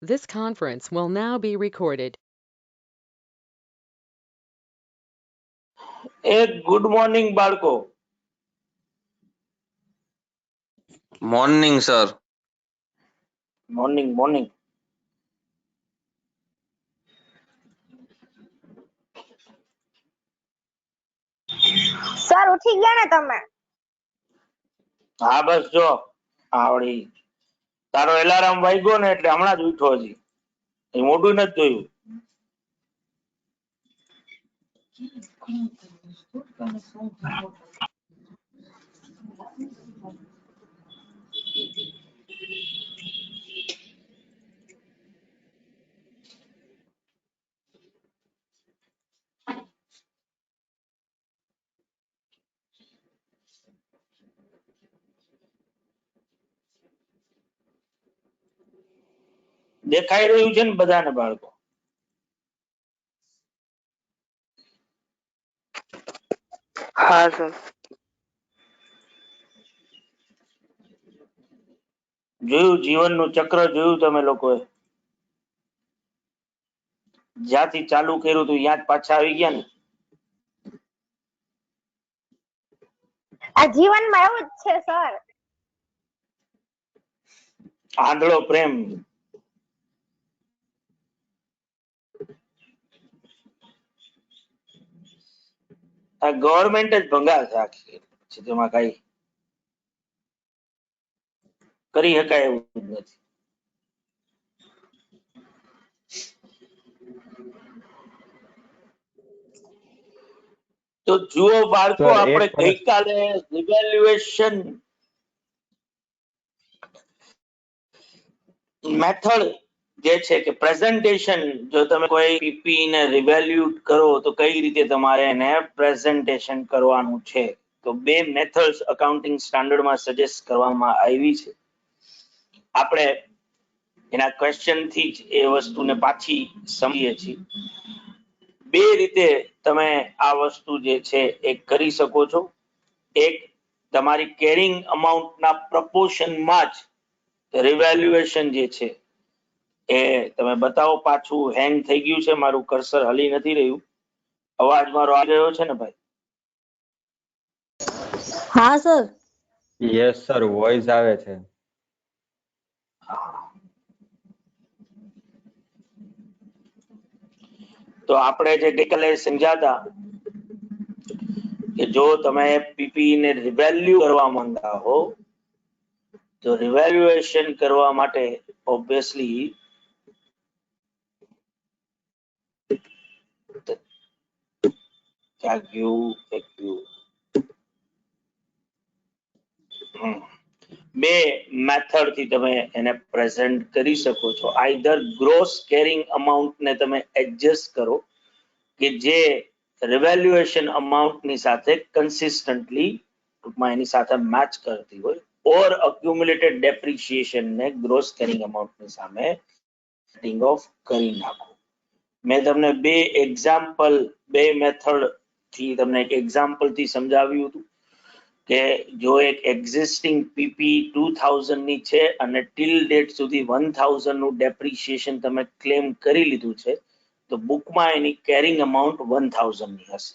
This conference will now be recorded. Good morning બાળકો. Morning sir. Morning morning. Sir ઉઠી ગયા ને તમે? હા બસ જો આવડી તારો એલાર્મ વાગ્યો ને એટલે હમણાં જ ઉઠ્યો. હજી એ મોઢું નથી જોયું. દેખાઈ રહ્યું છે ને બધાને બાળકો? હા સર. જોયું જીવનનું ચક્ર જોયું તમે લોકોએ? જ્યાંથી ચાલુ કર્યું હતું ત્યાં જ પાછા આવી ગયા ને? આ જીવનમાં એવું જ છે સર. આંધળો પ્રેમ. આ ગવર્મેન્ટ જ ભંગાર છે આખી. તેમાં કઈ કરી શકાય એવું નથી. તો જુઓ બાળકો, આપણે ગઈકાલે રિવેલ્યુએશન મેથડ જે છે કે પ્રેઝન્ટેશન, જો તમે કોઈ પીપી ને રિવેલ્યુટ કરો તો કઈ રીતે તમારે એને પ્રેઝન્ટેશન કરવાનું છે. તો બે મેથડ્સ અકાઉન્ટિંગ સ્ટાન્ડર્ડમાં સજેસ્ટ કરવામાં આવી છે. આપણે એના ક્વેશ્ચન થી જ એ વસ્તુને પાછી સમજીએ છીએ. બે રીતે તમે આ વસ્તુ જે છે એ કરી શકો છો. એક, તમારી કેરિંગ અમાઉન્ટના પ્રપોર્શનમાં જ રિવેલ્યુએશન જે છે એ તમે બતાવો. પાછું હેંગ થઈ ગયું છે, મારું કર્સર હલી નથી રહ્યું. અવાજ મારો આવી રહ્યો છે ને ભાઈ? હા સર. યસ સર, વોઇસ આવે છે. તો આપણે જે ગઈકાલે સમજાતા કે જો તમે પીપી ને રિવેલ્યુ કરવા માંગતા હો તો રિવેલ્યુએશન કરવા માટે ઓબ્વિયસલી બે મેથડ થી તમે એને પ્રેઝન્ટ કરી શકો છો. આઈધર ગ્રોસ કેરિંગ અમાઉન્ટ ને તમે એડજસ્ટ કરો કે જે રિવેલ્યુએશન અમાઉન્ટ ની સાથે કન્સિસ્ટન્ટલી ટૂંકમાં એની સાથે મેચ કરતી હોય, ઓર અક્યુમ્યુલેટેડ ડેપ્રિસિએશન ને ગ્રોસ કેરિંગ અમાઉન્ટ ની સામે સેટિંગ ઓફ કરી નાખો. મેં તમને બે એક્ઝામ્પલ, બે મેથડ થી તમને એક એક્ઝામ્પલ થી સમજાવ્યું હતું કે જો એક એક્ઝિસ્ટિંગ પીપી 2000 ની છે અને ટિલ ડેટ સુધી 1000 નું ડેપ્રિસિએશન તમે ક્લેમ કરી લીધું છે તો બુકમાં એની કેરિંગ અમાઉન્ટ 1000 ની હશે.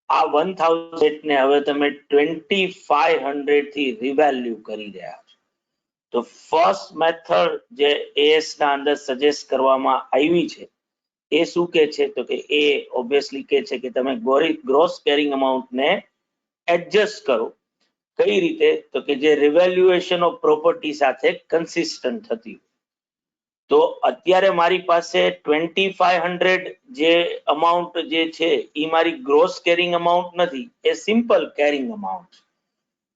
આ 1000 ને હવે તમે 2500 થી રિવેલ્યુ કરી રહ્યા છો. તો ફર્સ્ટ મેથડ જે એએસ ના અંદર સજેસ્ટ કરવામાં આવી છે એ શું કે છે તો કે એ ઓબ્વિયસલી કે છે કે તમે ગ્રોસ કેરિંગ અમાઉન્ટ ને એડજસ્ટ કરો. કઈ રીતે તો કે જે રિવેલ્યુએશન ઓફ પ્રોપર્ટી સાથે કન્સિસ્ટન્ટ થતી. તો અત્યારે મારી પાસે 2500 જે અમાઉન્ટ જે છે એ મારી ગ્રોસ કેરિંગ અમાઉન્ટ નથી, એ સિમ્પલ કેરિંગ અમાઉન્ટ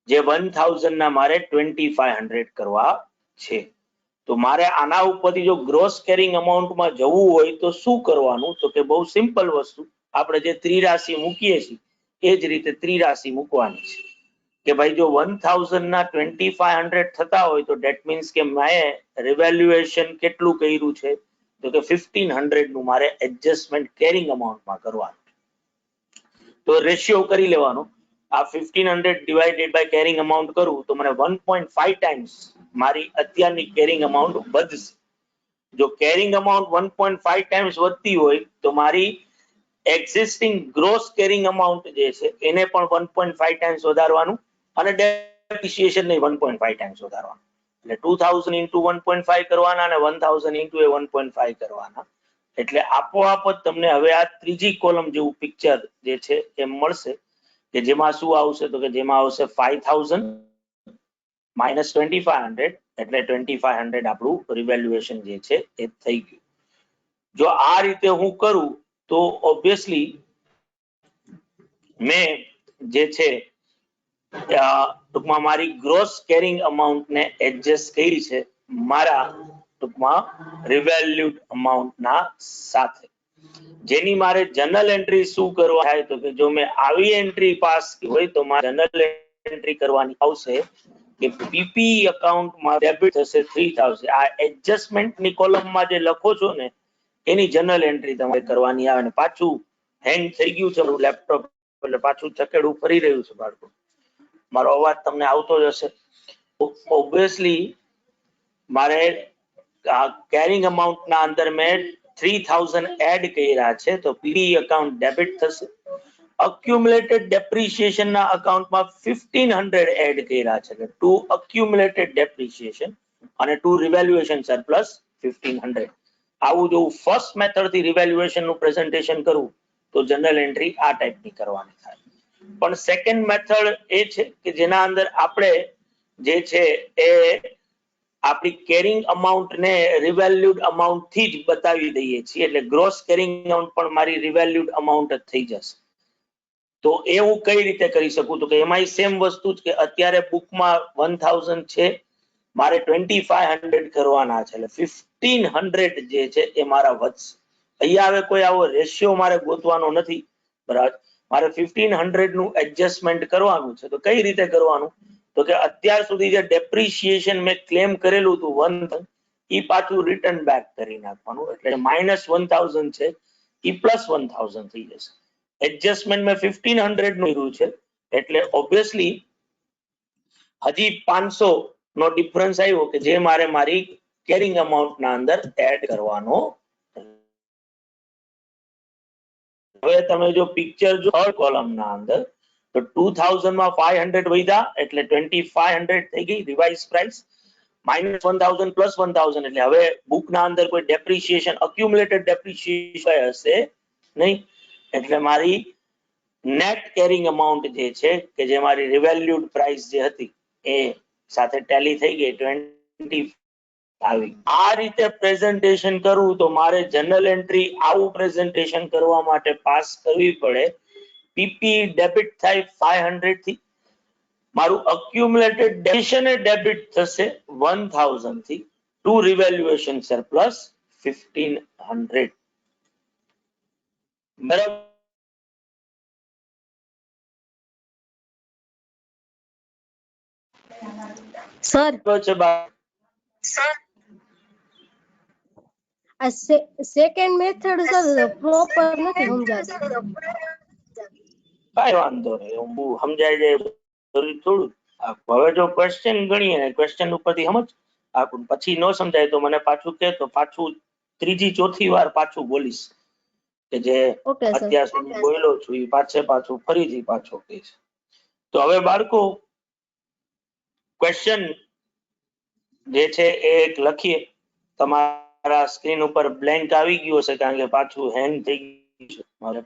જે 1000 ના મારે 2500 કરવા છે. તો મારે આના ઉપરથી જો ગ્રોસ કેરિંગ અમાઉન્ટમાં જવું હોય તો શું કરવાનું? તો કે બહુ સિમ્પલ વસ્તુ, આપણે જે ત્રિરાશિ મૂકીએ છીએ એ જ રીતે ત્રિરાશિ મૂકવાની છે કે ભાઈ જો 1000 ના 2500 થતા હોય તો ડેટ મીન્સ કે મેં રિવેલ્યુએશન કેટલું કર્યું છે તો કે 1500 નું મારે એડજસ્ટમેન્ટ કેરિંગ અમાઉન્ટમાં કરવાનું. તો રેશિયો કરી લેવાનો. આ 1500 ડિવાઇડેડ બાય કેરિંગ અમાઉન્ટ કરું તો મને 1.5 ટાઈમ્સ મારી અત્યારની કેરિંગ અમાઉન્ટ વધશે. જો કેરિંગ અમાઉન્ટ 1.5 ટાઈમ્સ વધતી હોય તો મારી એક્ઝિસ્ટિંગ ગ્રોસ કેરિંગ અમાઉન્ટ જે છે એને પણ 1.5 ટાઈમ્સ વધારવાનું અને ડેપ્રિસિએશન ને 1.5 ટાઈમ્સ વધારવાનું. એટલે 2000 ઇન્ટુ 1.5 કરવાના અને 1000 ઇન્ટુ 1.5 કરવાના. એટલે આપોઆપ જ તમને હવે આ ત્રીજી કોલમ જેવું પિક્ચર જે છે એ મળશે કે જેમાં શું આવશે તો કે જેમાં આવશે 5000 માઇનસ 2500 એટલે 2500 આપણું રિવેલ્યુએશન જે છે એ થઈ ગયું. જો આ રીતે હું કરું તો ઓબ્વિયસલી મેં જે છે ટૂંકમાં મારી ગ્રોસ કેરિંગ અમાઉન્ટ ને એડજસ્ટ કરી છે મારા ટૂંકમાં રિવેલ્યુડ અમાઉન્ટ ના સાથે, જેની મારે જનરલ એન્ટ્રી શું કરવા થાય તો કે જો મેં આવી એન્ટ્રી પાસ હોય તો મારે જનરલ એન્ટ્રી કરવાની આવશે કે પીપી અકાઉન્ટમાં ડેબિટ થશે 3000. આ એડજસ્ટમેન્ટ ની કોલમમાં જે લખો છો ને એની જનરલ એન્ટ્રી તમારે કરવાની આવે. ને પાછું હેંગ થઈ ગયું છે લેપટોપ એટલે પાછું ચકેડું ફરી રહ્યું છે બાળકો. મારો અવાજ તમને આવતો જ હશે. ઓબ્વિયસલી મારે કેરિંગ અમાઉન્ટ ના અંદર મેં 3000 એડ કર્યા છે તો પીડી અકાઉન્ટ ડેબિટ થશે. અક્યુમ્યુલેટેડ ડેપ્રિસિએશન ના અકાઉન્ટમાં 1500 એડ કર્યા છે એટલે ટુ અક્યુમ્યુલેટેડ ડેપ્રિસિએશન અને ટુ રિવેલ્યુએશન સરપ્લસ 1500. આવું જો ફર્સ્ટ મેથડ થી રિવેલ્યુએશન નું પ્રેઝન્ટેશન કરું તો જનરલ એન્ટ્રી આ ટાઈપની કરવાની થાય. પણ સેકન્ડ મેથડ એ છે કે જેના અંદર આપણે જે છે એ આપણી કેરિંગ અમાઉન્ટ ને રિવેલ્યુડ અમાઉન્ટ થી જ બતાવી દઈએ છીએ એટલે ગ્રોસ કેરિંગ અમાઉન્ટ પણ મારી રિવેલ્યુડ અમાઉન્ટ જ થઈ જશે. તો એ હું કઈ રીતે કરી શકું તો કે એમાંય સેમ વસ્તુ જ કે અત્યારે બુકમાં 1000 છે, મારે 2500 કરવાના છે એટલે 1500 જે છે એ મારા વધશે. અહીંયા હવે કોઈ આવો રેશિયો મારે ગોતવાનો નથી, બરાબર. મારે 1500 નું એડજસ્ટમેન્ટ કરવાનું છે તો કઈ રીતે કરવાનું તો કે અત્યાર સુધી જે ડેપ્રિસિએશન મેં ક્લેમ કરેલું હતું 1000 એ પાછું રિટર્ન બેક કરી નાખવાનું એટલે માઇનસ 1000 છે એ પ્લસ 1000 થઈ જશે. એડજસ્ટમેન્ટ મેં 1500 નું કર્યું છે એટલે ઓબ્વિયસલી હજી 500 નો ડિફરન્સ આવ્યો કે જે મારે મારી કેરિંગ અમાઉન્ટ ના અંદર એડ કરવાનો. હવે તમે જો પિક્ચર જો થર્ડ કોલમ ના અંદર તો 2000 માં 500 વધ્યા એટલે 2500 થઈ ગઈ રિવાઇઝ પ્રાઇસ માઇનસ 1000 પ્લસ 1000 એટલે હવે બુક ના અંદર કોઈ ડેપ્રિસિએશન અક્યુમ્યુલેટેડ ડેપ્રિસિએશન હશે નહીં એટલે મારી નેટ કેરિંગ અમાઉન્ટ જે છે કે જે મારી રિવેલ્યુડ પ્રાઇસ જે હતી એ સાથે ટેલી થઈ ગઈ 20 આવી. આ રીતે પ્રેઝન્ટેશન કરવું તો મારે જનરલ એન્ટ્રી આવું પ્રેઝન્ટેશન કરવા માટે પાસ કરવી પડે. પીપી ડેબિટ થાય 500 થી, મારું અક્યુમ્યુલેટેડ ડેપ્રિસિએશન ડેબિટ થશે 1000 થી, ટુ રિવેલ્યુએશન સરપ્લસ 1500. બરાબર. સર આ સેકન્ડ મેથડ સર પ્રોપર નથી સમજાતી. કઈ વાંધો નહીં, હું સમજાય જાય જરૂરી થોડું. હવે જો ક્વેશ્ચન ગણીએ ને ક્વેશ્ચન ઉપરથી સમજ પછી ન સમજાય તો મને પાછું કે તો પાછું ત્રીજી ચોથી વાર પાછું બોલીશ કે જે અત્યાર સુધી બોલ્યો છું એ પાછું ફરીથી પાછો કહીશ. તો હવે બાળકો ક્વેશ્ચન જે છે એ એક લખીએ. તમારા સ્ક્રીન ઉપર બ્લેન્ક આવી ગયું હશે કારણ કે પાછું હેંગ થઈ ગયું છે મારે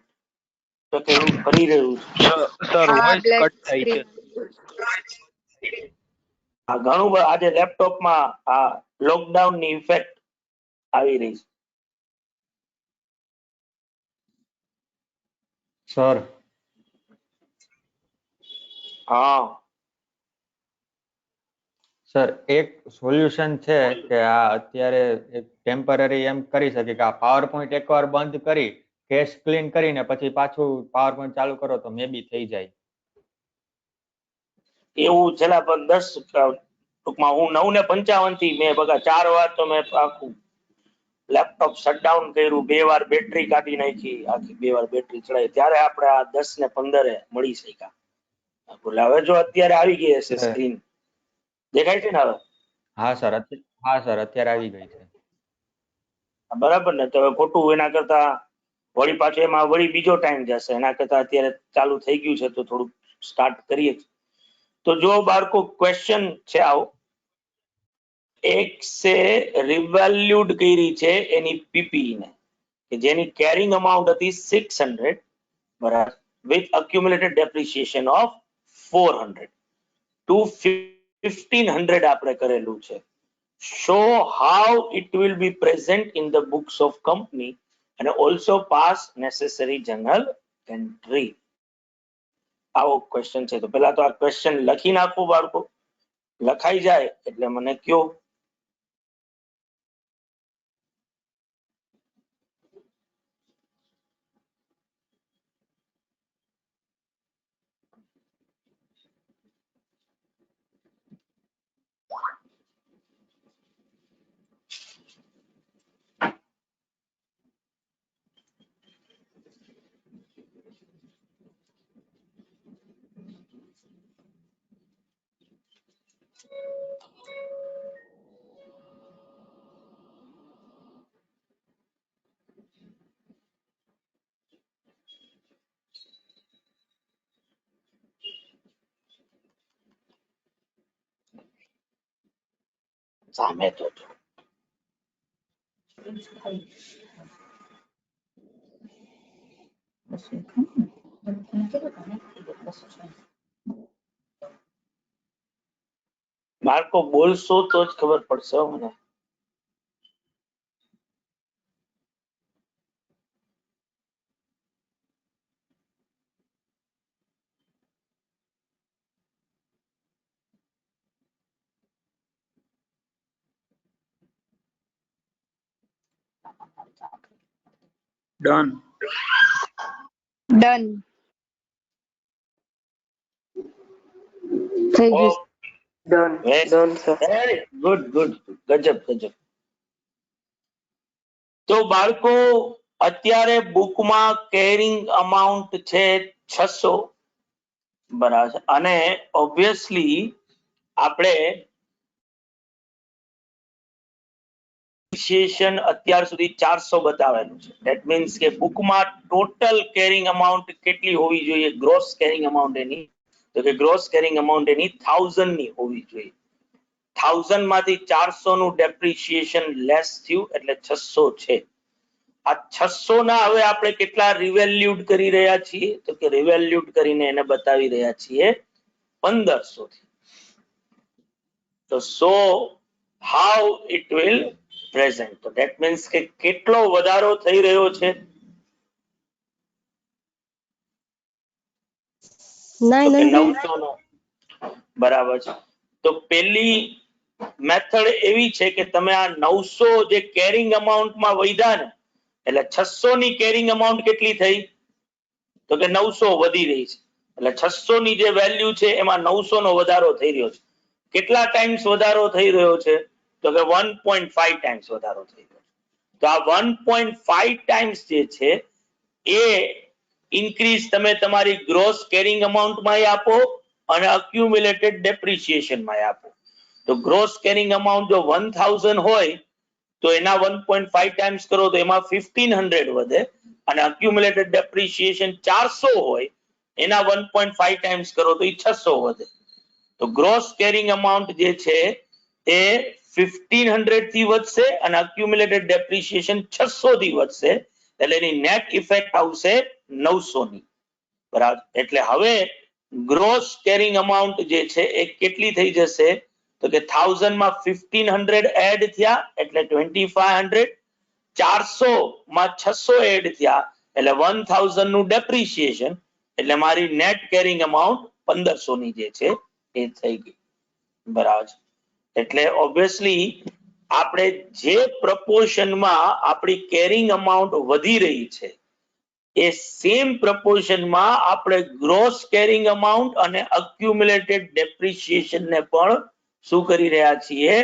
તો કેવું ફરી રહ્યું છે સર વોઇસ કટ થાય છે. આ ઘણું આજે લેપટોપમાં આ લોકડાઉન ની ઇફેક્ટ આવી રહી છે. સર હા સર એક સોલ્યુશન છે કે આ અત્યારે એક ટેમ્પરરી એમ કરી શકે કે આ પાવર પોઈન્ટ એકવાર બંધ કરી કેશ ક્લીન કરીને પછી પાછું પાવર પોઈન્ટ ચાલુ કરો તો મે બી થઈ જાય. એવું છેલ્લા 10 ટૂંકમાં હું 9:55 થી મેં બગા 4 વાર તો મેં આખું લેપટોપ શટડાઉન કર્યું, 2 વાર બેટરી કાઢી નાખી, આખી 2 વાર બેટરી ચડાવી ત્યારે આપણે આ 10:15 મળી શક્યા. હવે જો અત્યારે આવી ગઈ હશે સ્ક્રીન દેખાય છે ને હવે? હા સર અત્યારે આવી ગઈ છે. બરાબર ને? તો હવે ખોટું એના કરતા વળી પાછો એમાં વળી બીજો ટાઈમ જશે, એના કરતા અત્યારે ચાલુ થઈ ગયું છે તો થોડુંક સ્ટાર્ટ કરીએ. તો જો બાળકો ક્વેશ્ચન છે આવો, એક્સે રિવેલ્યુડ કરી છે એની પીપી ને, કે જેની કેરિંગ અમાઉન્ટ હતી 600, બરાબર, વિથ અક્યુમ્યુલેટેડ ડેપ્રિસિએશન ઓફ 400 ટુ 1500 આપણે કરેલું છે. show how it will be present in the books of company and also pass necessary journal entry. આવો ક્વેશ્ચન છે. તો પેલા તો આ ક્વેશ્ચન લખી નાખો બાળકો, લખાઈ જાય એટલે મને કયો. સામે તો જો. બાળકો બોલશો તો જ ખબર પડશે હો મને. ડન. ડન. થઈ ગયું. Done. Done, sir. Very good good, ગજબ ગજબ. તો બાળકો અત્યારે બુકમાં કેરિંગ અમાઉન્ટ છે 600, બરાબર, અને ઓબ્વિયસલી આપણે depreciation અત્યાર સુધી 400 બતાવેલું છે. ધેટ મીન્સ કે બુકમાં ટોટલ કેરિંગ અમાઉન્ટ કેટલી હોવી જોઈએ, ગ્રોસ કેરિંગ અમાઉન્ટ એની, તો કે ગ્રોસ કેરિંગ અમાઉન્ટ એની 1000 ની હોવી જોઈએ. 1000 માંથી 400 નું ડેપ્રિસિએશન લેસ થયું એટલે 600 છે. આ 600 ના હવે આપણે કેટલા રિવેલ્યુડ કરી રહ્યા છીએ, તો કે રિવેલ્યુડ કરીને એને બતાવી રહ્યા છીએ 1500 થી. તો so how it will present, તો ધેટ મીન્સ કે કેટલો વધારો થઈ રહ્યો છે. તો કે 900 નો, બરાબર છે. તો પેલી મેથડ એવી છે કે તમે આ 900 જે કેરિંગ અમાઉન્ટમાં વધ્યા ને, એટલે 600 ની કેરિંગ અમાઉન્ટ કેટલી થઈ, તો કે 900 વધી રહી છે. એટલે 600 ની જે વેલ્યુ છે એમાં 900 નો વધારો થઈ રહ્યો છે. કેટલા ટાઈમ્સ વધારો થઈ રહ્યો છે, તો કે 1.5 ટાઈમ્સ વધારો થઈ રહ્યો છે. તો આ 1.5 ટાઈમ્સ જે છે એ ઇન્ક્રીઝ તમે તમારી ગ્રોસ કેરિંગ અમાઉન્ટમાં આપો અને અક્યુમ્યુલેટેડ ડેપ્રિસિએશનમાં આપો. તો ગ્રોસ કેરિંગ અમાઉન્ટ જો 1000 હોય તો એના 1.5 ટાઈમ્સ કરો તો એમાં 1500 વધે, અને અક્યુમ્યુલેટેડ ડેપ્રિસિએશન 400 હોય એના 1.5 ટાઈમ્સ કરો તો એ 600 વધે. તો ગ્રોસ કેરિંગ અમાઉન્ટ જે છે એ 1500 થી વધશે અને અક્યુમ્યુલેટેડ ડેપ્રિસિએશન 600 થી વધશે, એટલે એની નેટ ઇફેક્ટ આવશે 900 ની, બરાબર. એટલે હવે ગ્રોસ કેરિંગ અમાઉન્ટ જે છે એ કેટલી થઈ જશે, તો કે 1000 માં 1500 એડ થયા એટલે 2500, 400 માં 600 એડ થયા એટલે 1000 નું ડેપ્રિસિએશન, એટલે મારી નેટ કેરિંગ અમાઉન્ટ 1500 ની જે છે એ થઈ ગઈ, બરાબર. એટલે ઓબ્વિયસલી આપણે જે પ્રપોર્શનમાં આપણી કેરિંગ અમાઉન્ટ વધી રહી છે એ સેમ પ્રપોર્શનમાં આપણે ગ્રોસ કેરિંગ અમાઉન્ટ અને અક્યુમ્યુલેટેડ ડેપ્રિસિએશન ને પણ શું કરી રહ્યા છીએ,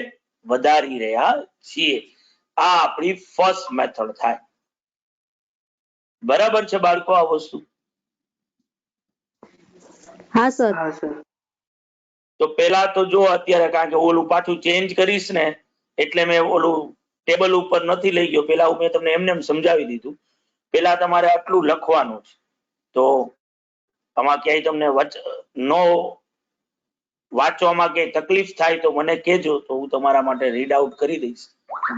વધારી રહ્યા છીએ. આ આપણી ફર્સ્ટ મેથડ થાય. બરાબર છે બાળકો આ વસ્તુ? હા સર. हाँ, sir. તો પેલા તો જો અત્યારે, કારણ કે ઓલું પાછું ચેન્જ કરીશ ને એટલે મેં ઓલું ટેબલ ઉપર નથી લઈ ગયો, પેલા મેં તમને એમને એમ સમજાવી દીધું. પેલા તમારે આટલું લખવાનું છે. તો આમાં ક્યાંય તમને નો વાંચવામાં ક્યાંય તકલીફ થાય તો મને કહેજો, તો હું તમારા માટે રીડ આઉટ કરી દઈશ.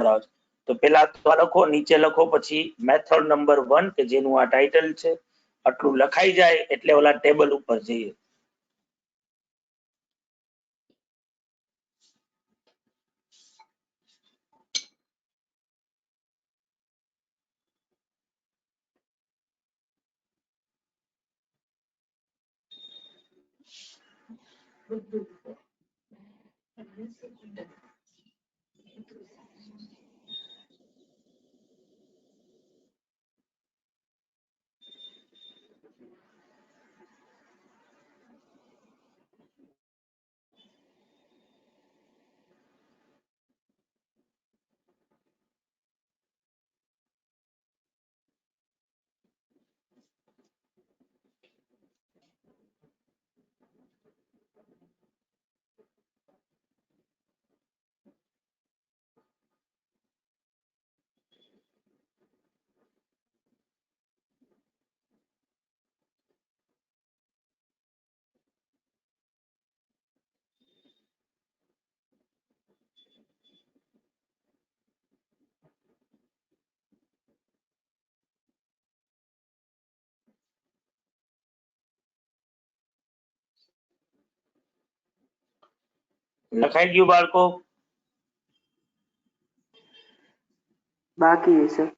બરાબર. તો પેલા તો લખો, નીચે લખો, પછી મેથડ નંબર 1 કે જેનું આ ટાઇટલ છે, આટલું લખાઈ જાય એટલે ઓલા ટેબલ ઉપર જઈએ. લખાઈ ગયું બાળકો? બાકી છે સર.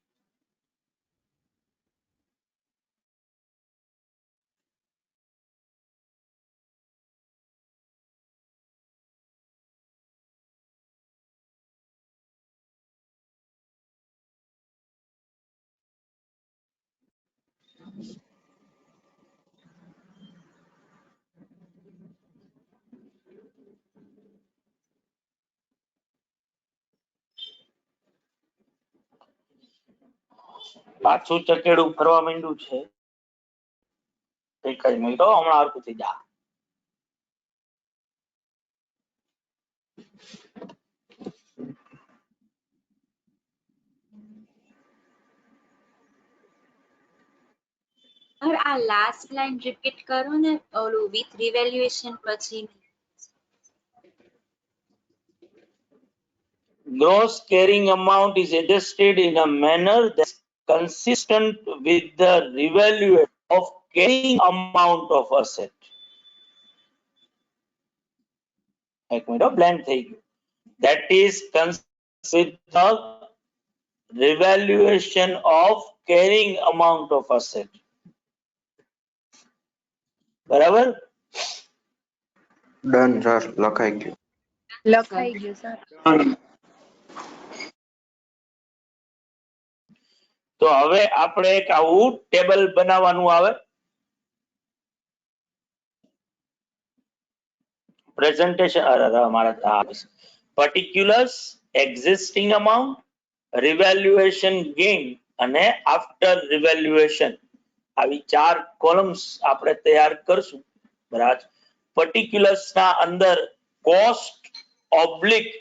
પાછું ચકેડું ફરવા માંડ્યું છે. એક જ મિનિટ, હમણાં હરખું થઈ જા. સર આ લાસ્ટ લાઈન રિપીટ કરો ને, ઓલું વિથ રિવેલ્યુએશન પછી. Gross carrying amount is adjusted in a manner that's consistent with the revaluation of carrying amount of asset. એક મિનિટ, બ્લેન્ડ થઈ ગયું. That is consistent with the revaluation of carrying amount of asset. બરાબર? Done sir, લખાઈ ગયું. લખાઈ ગયું sir. તો હવે આપણે એક આવું ટેબલ બનાવવાનું આવે. Presentation particulars, existing amount, revaluation gain અને after revaluation, આવી 4 કોલમ્સ આપણે તૈયાર કરશું. બરાબર. particulars ના અંદર cost oblique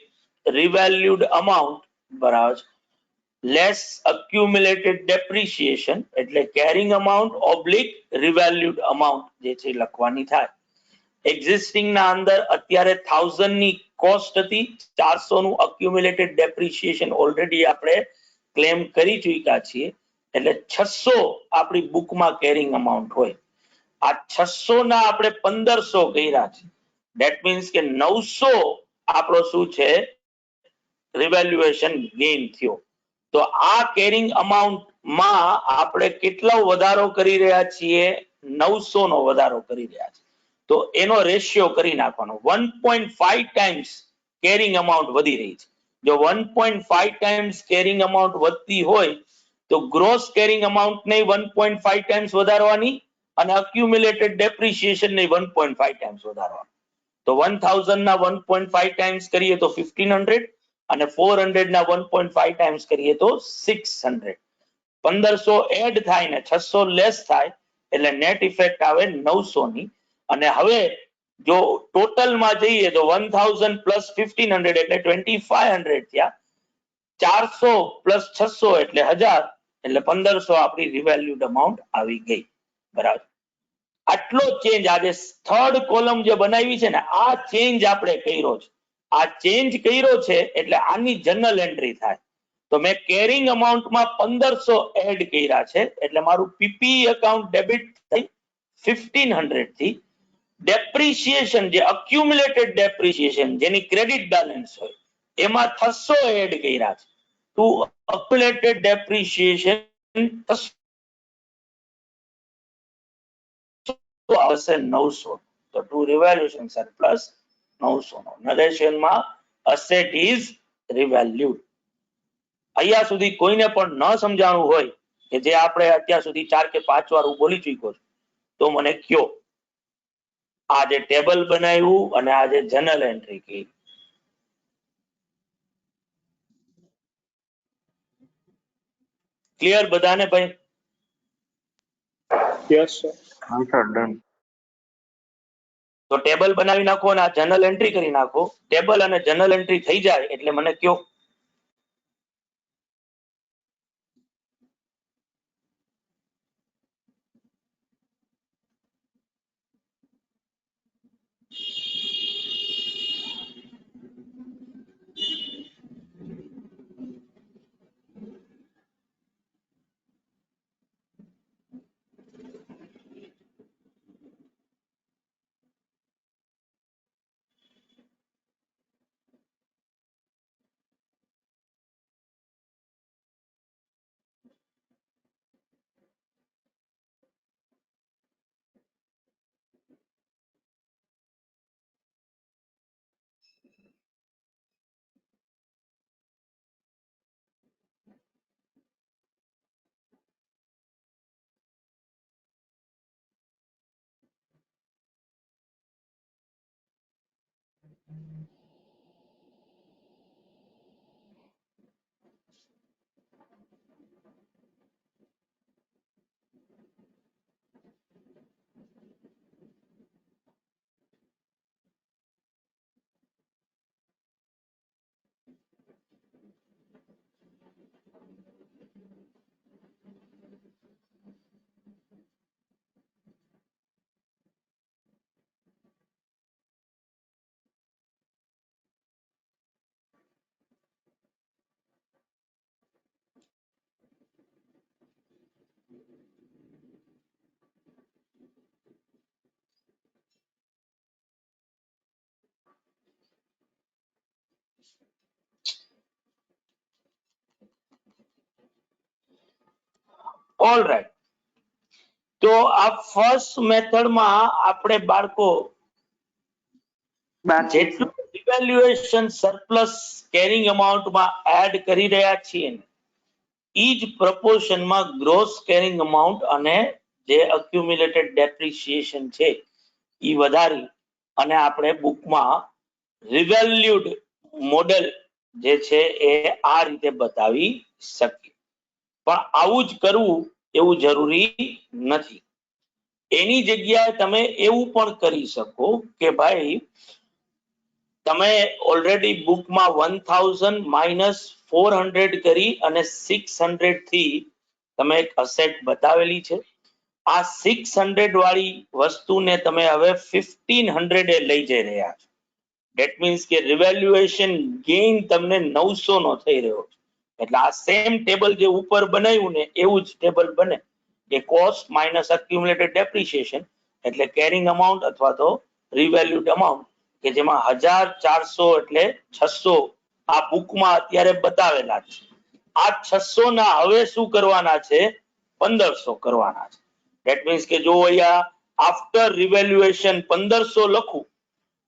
revalued amount, બરાબર, less accumulated depreciation, એટલે carrying amount oblique revalued amount જે છે લખવાની થાય. એક્ઝિસ્ટિંગ ના અંદર અત્યારે 1000 ની કોસ્ટ હતી, 400 નું accumulated depreciation ઓલરેડી આપણે ક્લેમ કરી ચૂક્યા છીએ, એટલે 600 આપણી બુકમાં કેરિંગ અમાઉન્ટ હોય. આ 600 ના આપણે 1500 કર્યા છે. ધેટ મીન્સ કે 900 આપણો શું છે, રિવેલ્યુએશન ગેઇન થયો. તો આ કેરિંગ અમાઉન્ટ માં આપણે કેટલો વધારો કરી રહ્યા છીએ? 900 નો વધારો કરી રહ્યા છીએ. તો એનો રેશિયો કરી નાખવાનો. 1.5 ટાઈમ્સ કેરિંગ અમાઉન્ટ વધી રહી છે. જો 1.5 ટાઈમ્સ કેરિંગ અમાઉન્ટ વધતી હોય તો ગ્રોસ કેરિંગ અમાઉન્ટ ને 1.5 ટાઈમ્સ વધારવાની અને અક્યુમ્યુલેટેડ ડેપ્રિસિએશન ને 1.5 ટાઈમ્સ વધારવાની. તો 1000 ના 1.5 ટાઈમ્સ કરીએ તો 1500 અને 400 ના 1.5 ટાઈમ્સ કરીએ તો 600. 1500 એડ થાય ને 600 લેસ થાય એટલે નેટ ઇફેક્ટ આવે 900 ની. અને હવે જો ટોટલ માં જઈએ તો 1000 પ્લસ 1500 એટલે 2500 થયા. 400 પ્લસ 600 એટલે 1000 એટલે 1500 આપણી રિવેલ્યુડ અમાઉન્ટ આવી ગઈ. બરાબર. આટલો ચેન્જ આજે થર્ડ કોલમ જે બનાવી છે ને આ ચેન્જ આપણે કર્યો છે. આ ચેન્જ કર્યો છે એટલે આની જનરલ એન્ટ્રી થાય. તો મેં કેરિંગ અમાઉન્ટમાં 1500 એડ કર્યા છે એટલે મારું પીપી એકાઉન્ટ ડેબિટ થઈ 1500 થી. ડેપ્રિસિએશન જે અક્યુમ્યુલેટેડ ડેપ્રિસિએશન જેની ક્રેડિટ બેલેન્સ હોય એમાં 600 એડ કર્યા છે. ટુ અક્યુમ્યુલેટેડ ડેપ્રિસિએશન આવશે 900. તો ટુ રિવેલ્યુએશન સરપ્લસ 900 નરેશનમાં અસેટ ઇઝ રિવેલ્યુડ. અહીંયા સુધી કોઈને પણ ન સમજાણું હોય કે જે આપણે અત્યાર સુધી 4 કે 5 વાર હું બોલી ચૂક્યો છું તો મને કયો. આ જે ટેબલ બનાવ્યું અને આ જે જનરલ એન્ટ્રી કરી ક્લિયર બધાને ભાઈ? Yes sir. હા સર ડન. તો ટેબલ બનાવી નાખો અને આ જનરલ એન્ટ્રી કરી નાખો. ટેબલ અને જનરલ એન્ટ્રી થઈ જાય એટલે મને કયો. All right. તો આ ફર્સ્ટ મેથડમાં આપણે બાળકો જેટલું રિવેલ્યુએશન સરપ્લસ કેરિંગ અમાઉન્ટમાં એડ કરી રહ્યા છીએ ને ઈ જ પ્રપોર્શનમાં ગ્રોસ કેરિંગ અમાઉન્ટ અને જે અક્યુમ્યુલેટેડ ડેપ્રિસિએશન છે ઈ વધારી અને આપણે બુકમાં રિવેલ્યુડ મોડેલ જે છે એ આ રીતે બતાવી શકીએ. પણ આવું જ કરવું એવું જરૂરી નથી. એની જગ્યાએ તમે એવું પણ કરી શકો કે ભાઈ તમે ઓલરેડી બુકમાં 1000 માઇનસ 400 કરી અને 600 થી તમે એક અસેટ બતાવેલી છે. આ 600 વાળી વસ્તુને તમે હવે 1500 એ લઈ જઈ રહ્યા છો. ધેટ મીન્સ કે રિવેલ્યુએશન ગેઇન તમને 900 નો થઈ રહ્યો છે. એટલે આ સેમ ટેબલ જે ઉપર બનાવ્યું ને એવું જ ટેબલ બને કે કોસ્ટ માઇનસ અક્યુમ્યુલેટેડ ડેપ્રિસિએશન એટલે કેરિંગ અમાઉન્ટ અથવા તો રિવેલ્યુડ અમાઉન્ટ કે જેમાં 1400 એટલે 600 આ બુકમાં અત્યારે બતાવેલા છે. આ 600 ના હવે શું કરવાના છે? 1500 કરવાના છે. ધેટ મીન્સ કે જો અહીંયા આફ્ટર રિવેલ્યુએશન 1500 લખું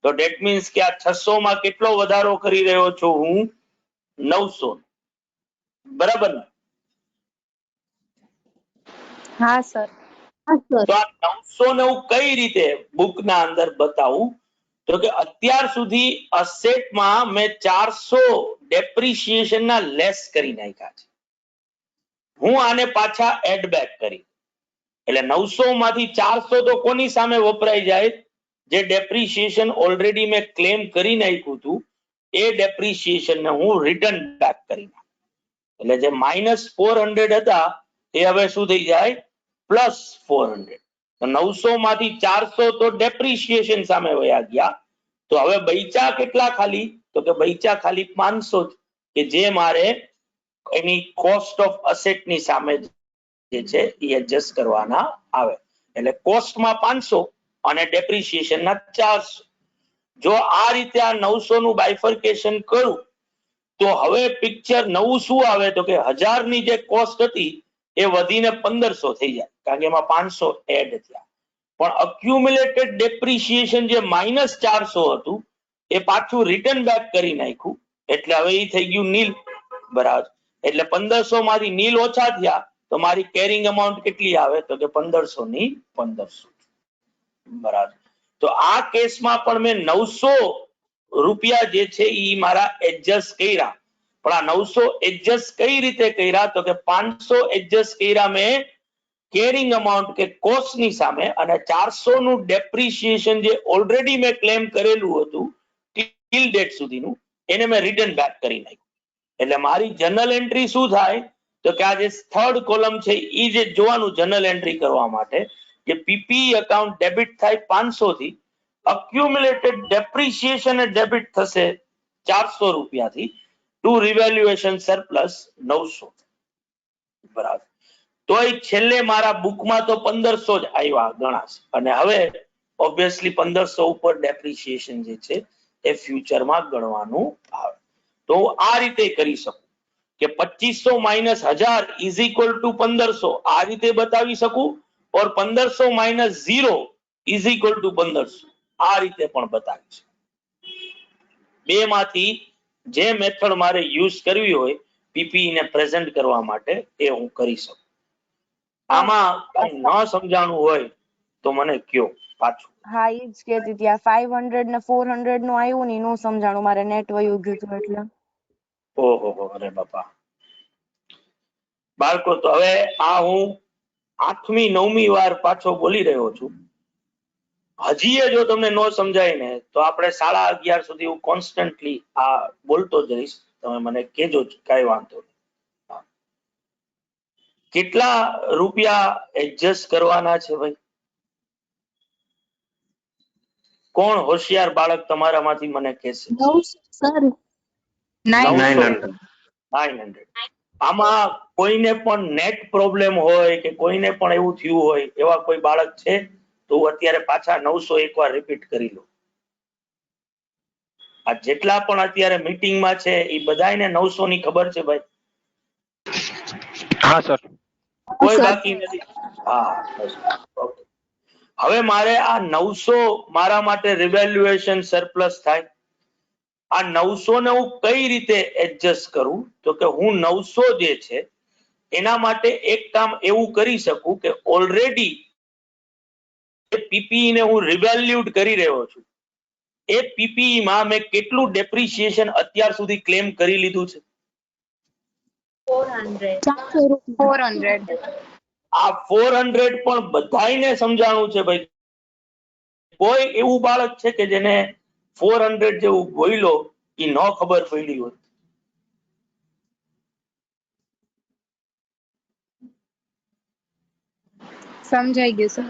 તો ધેટ મીન્સ કે આ 600 માં કેટલો વધારો કરી રહ્યો છું હું? 900. બરાબર ને? હા સર. હા સર. તો આ 900 ને હું કઈ રીતે બુકના અંદર બતાવું? તો કે અત્યાર સુધી અસેટમાં મેં 400 ડેપ્રિસિએશન ના લેસ કરી નાખ્યા છે. હું આને પાછા એડ બેક કરી એટલે 900 માંથી 400 તો કોની સામે વપરાઈ જાય? જે ડેપ્રિસિએશન ઓલરેડી મેં ક્લેમ કરી નાખ્યું હતું એ ડેપ્રિસિએશન ને હું રિટર્ન બેક કરી નાખું. એટલે જે -400 હતા એ હવે શું થઈ જાય +400. તો 900 માંથી 400 તો ડેપ્રિસિએશન સામે વયા ગયા. તો હવે બૈચા કેટલા ખાલી? તો કે બૈચા ખાલી 500 કે જે મારે એની કોસ્ટ ઓફ અસેટ ની સામે જે છે એ એડજસ્ટ કરવાના આવે. એટલે કોસ્ટમાં 500 અને ડેપ્રિસિએશન ના 400. જો આ રીતે આ 900 નું બાયફર્કેશન કરું તો હવે પિક્ચર નવું શું આવે? તો કે 1000 ની જે કોસ્ટ હતી એ વધીને 1500 થઈ જાય, કારણ કે એમાં 500 એડ થયા. પણ અક્યુમ્યુલેટેડ ડેપ્રિસિએશન જે -400 હતું એ પાછું રિટર્ન બેક કરી નાખ્યું, એટલે હવે એ થઈ ગયું નીલ. બરાબર. એટલે 1500 માંથી નીલ ઓછા થયા તો મારી કેરિંગ અમાઉન્ટ કેટલી આવે? તો કે 1500 ની 1500. બરાબર. તો આ કેસમાં પણ મેં 900 રૂપિયા જે છે એ મારા એડજસ્ટ કર્યા. પણ આ 900 એડજસ્ટ કઈ રીતે કર્યા? તો કે 500 એડજસ્ટ કર્યા મેં કેરિંગ અમાઉન્ટ કે કોસ્ટ ની સામે, અને 400 નું ડેપ્રિસિએશન જે ઓલરેડી મેં ક્લેમ કરેલું હતું ટિલ ડેટ સુધીનું, એને મેં રિટર્ન બેક કરી નાખ્યું. એટલે મારી જર્નલ એન્ટ્રી શું થાય? તો કે આ જે થર્ડ કોલમ છે એ જે જોવાનું જર્નલ એન્ટ્રી કરવા માટે કે પીપી એકાઉન્ટ ડેબિટ થાય 500 થી, અક્યુમ્યુલેટેડ ડેપ્રિસિએશન એ ડેબિટ થશે 400 રૂપિયાથી, ટુ રિવેલ્યુએશન સરપ્લસ 900. બરાબર. તોય છેલ્લે મારા બુકમાં તો 1500 જ આવ્યા ગણાશે. અને હવે ઓબ્વિયસલી 1500 ઉપર ડેપ્રિસિએશન જે છે એ ફ્યુચરમાં ગણવાનું આવે. તો આ રીતે કરી શકું કે 2500 - 1000 ઇઝ ઇક્વલ ટુ 1500, આ રીતે બતાવી શકું. ઓર 1500 - 0 ઇઝ ઇક્વલ ટુ 1500, આ રીતે પણ બતાવી શકું. બે માંથી જે મેથડ મારે યુઝ કરવી હોય પીપી ને પ્રેઝન્ટ કરવા માટે એ હું કરી શકું. આમાં કઈ ન સમજાણું હોય તો મને કયો પાછું. હા, ઈ જ કહેતી હતી. આ 500 ને 400 નું આવ્યું ને નું સમજાણું, મારે નેટ વયું ગયું હતું એટલે. ઓહો, અરે બાપા. બાળકો, તો હવે આ હું 8મી 9મી વાર પાછો બોલી રહ્યો છું. હજી જો તમને ન સમજાય ને તો આપણે 11:30 સુધી હું કોન્સ્ટન્ટલી આ બોલતો જઈશ. તમે મને કહેજો, કઈ વાંધો નહીં. કેટલા રૂપિયા એડજસ્ટ કરવાના છે ભાઈ? કોણ હોશિયાર બાળક તમારામાંથી મને કહેશે? 900. આમાં કોઈને પણ નેટ પ્રોબ્લેમ હોય કે કોઈને પણ એવું થયું હોય એવા કોઈ બાળક છે તો હું અત્યારે પાછા 900 એકવાર રિપીટ કરી લઉં. આ જેટલા પણ અત્યારે મીટિંગમાં છે એ બધાને 900 ની ખબર છે ભાઈ? હા સર. કોઈ બાકી નથી? હા. ઓકે. હવે મારે આ 900 મારા માટે રિવેલ્યુએશન સરપ્લસ થાય. આ 900 ને હું કઈ રીતે એડજસ્ટ કરું? તો કે હું 900 જે છે એના માટે એક કામ એવું કરી શકું કે ઓલરેડી પીપીઈ ને હું રિવેલ્યુડ કરી રહ્યો છું. એ પીપીઈ માં મેં કેટલું ડેપ્રિસિએશન અત્યાર સુધી ક્લેમ કરી લીધું છે? 400. આ 400 પણ બધાયને સમજાણું છે ભાઈ. કોઈ એવું બાળક છે કે જેને 400 જેવું બોલ્યો એ ન ખબર પડી હોય? સમજાઈ ગયું સર.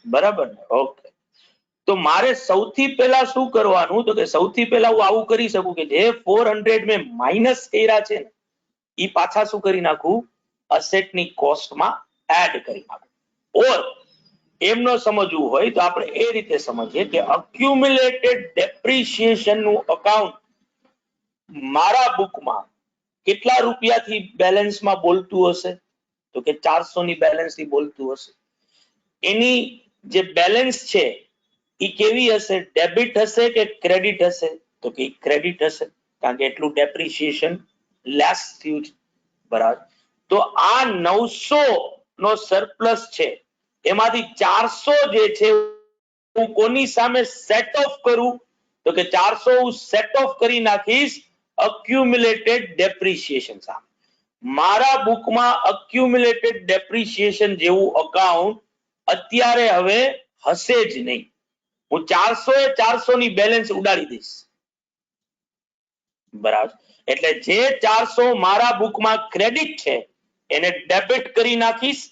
બરાબર ને? ઓકે. તો મારે સૌથી પહેલા શું કરવાનું? તો કે સૌથી પહેલા હું આવું કરી શકું કે જે 400 મેં માઇનસ કર્યા છે ને એ પાછા શું કરી નાખું? અસેટની કોસ્ટમાં એડ કરી નાખું. ઓર એમ ન સમજવું હોય તો આપણે એ રીતે સમજીએ કે અક્યુમ્યુલેટેડ ડેપ્રિસિએશન નું અકાઉન્ટ મારા બુકમાં કેટલા રૂપિયાથી બેલેન્સમાં બોલતું હશે? તો કે 400 ની બેલેન્સ થી બોલતું હશે. એની જે બેલેન્સ છે એ કેવી હશે? ડેબિટ હશે કે ક્રેડિટ હશે? તો કે ક્રેડિટ હશે, કારણ કે એટલું ડેપ્રિસિએશન લેસ થયું છે. બરાબર. તો આ 900 નો સરપ્લસ છે એમાંથી 400 જે છે હું કોની સામે સેટ ઓફ કરું? તો કે 400 હું સેટ ઓફ કરી નાખીશ અક્યુમ્યુલેટેડ ડેપ્રિસિએશન સામે. મારા બુકમાં અક્યુમ્યુલેટેડ ડેપ્રિસિએશન જેવું અકાઉન્ટ અત્યારે હવે હશે જ નહીં. હું 400 ની બેલેન્સ ઉડાડી દઈશ. બરાબર, એટલે જે 400 મારા બુકમાં ક્રેડિટ છે એને ડેબિટ કરી નાખીશ,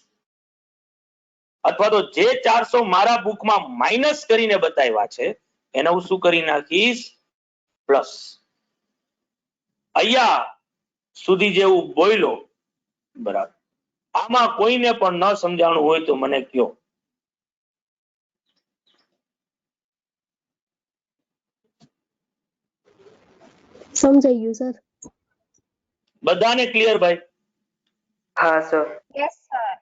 અથવા તો જે 400 મારા બુકમાં માઇનસ કરીને બતાવ્યા છે એને હું શું કરી નાખીશ? પ્લસ. અહીંયા સુધી જેવું બોલ્યો, બરાબર. આમાં કોઈને પણ ન સમજાણું હોય તો મને કયો. સમજાઈ ગયું સર. બધાને ક્લિયર ભાઈ? હા સર. Yes sir.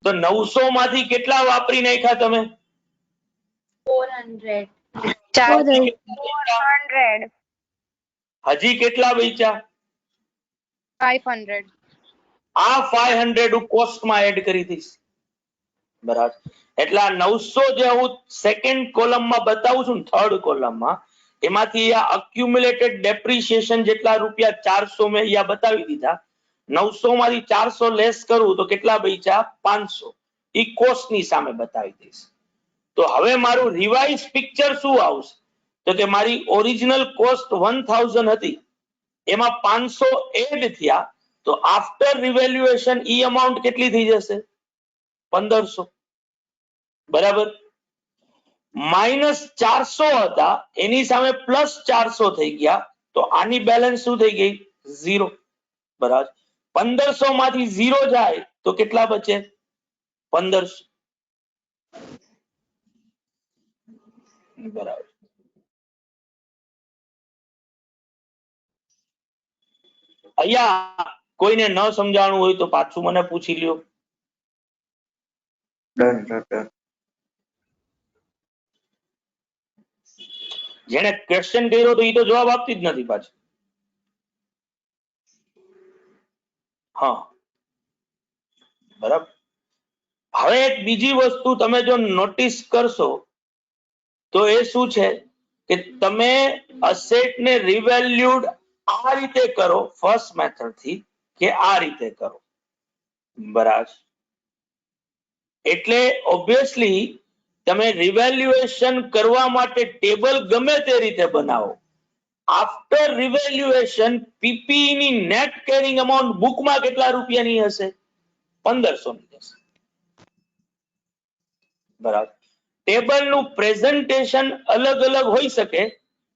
તો 900 માંથી કેટલા વાપરી નાખ્યા તમે? 400. 400. હજી કેટલા બચ્યા? 500. આ 500 હું કોસ્ટમાં એડ કરી દઈશ, બરાબર. એટલે આ 900 જે હું સેકન્ડ કોલમમાં બતાવું છું ને, થર્ડ કોલમમાં, એમાંથી આ અક્યુમ્યુલેટેડ ડેપ્રિસિએશન જેટલા રૂપિયા 400 મેં અહીંયા બતાવી દીધા. 900 માંથી 400 લેસ કરું તો કેટલા બચ્યા? 500. ઈ કોસ્ટની સામે બતાવી દઈશ. તો હવે મારું રિવાઇઝ પિક્ચર શું આવશે? તો કે મારી ઓરિજિનલ કોસ્ટ 1000 હતી, એમાં 500 એડ થયા, તો આફ્ટર રિવેલ્યુએશન ઈ અમાઉન્ટ કેટલી થઈ જશે? 1500. બરાબર. માઇનસ 400 હતા, એની સામે પ્લસ 400 થઈ ગયા, તો આની બેલેન્સ શું થઈ ગઈ? 0. બરાબર. 1500 માંથી 0 જાય તો કેટલા બચે? 1500. બરાબર. અહીંયા કોઈને ન સમજાણું હોય તો પાછું મને પૂછી લ્યો. Done sir done. જેને ક્વેશ્ચન કર્યો તો એ તો જવાબ આપતી જ નથી પાછું. હા, બરાબર. હવે એક બીજી વસ્તુ તમે જો નોટિસ કરશો તો એ શું છે કે તમે અસેટને રિવેલ્યુડ આ રીતે કરો ફર્સ્ટ મેથડ થી, કે આ રીતે કરો, બરાબર. એટલે ઓબ્વિયસલી તમે રિવેલ્યુએશન કરવા માટે ટેબલ ગમે તે રીતે બનાવો, આફ્ટર રિવેલ્યુએશન પીપી ની નેટ કેરિંગ અમાઉન્ટ બુકમાં કેટલા રૂપિયાની હશે? 1500 ની હશે, બરાબર. ટેબલ નું પ્રેઝન્ટેશન અલગ અલગ હોઈ શકે,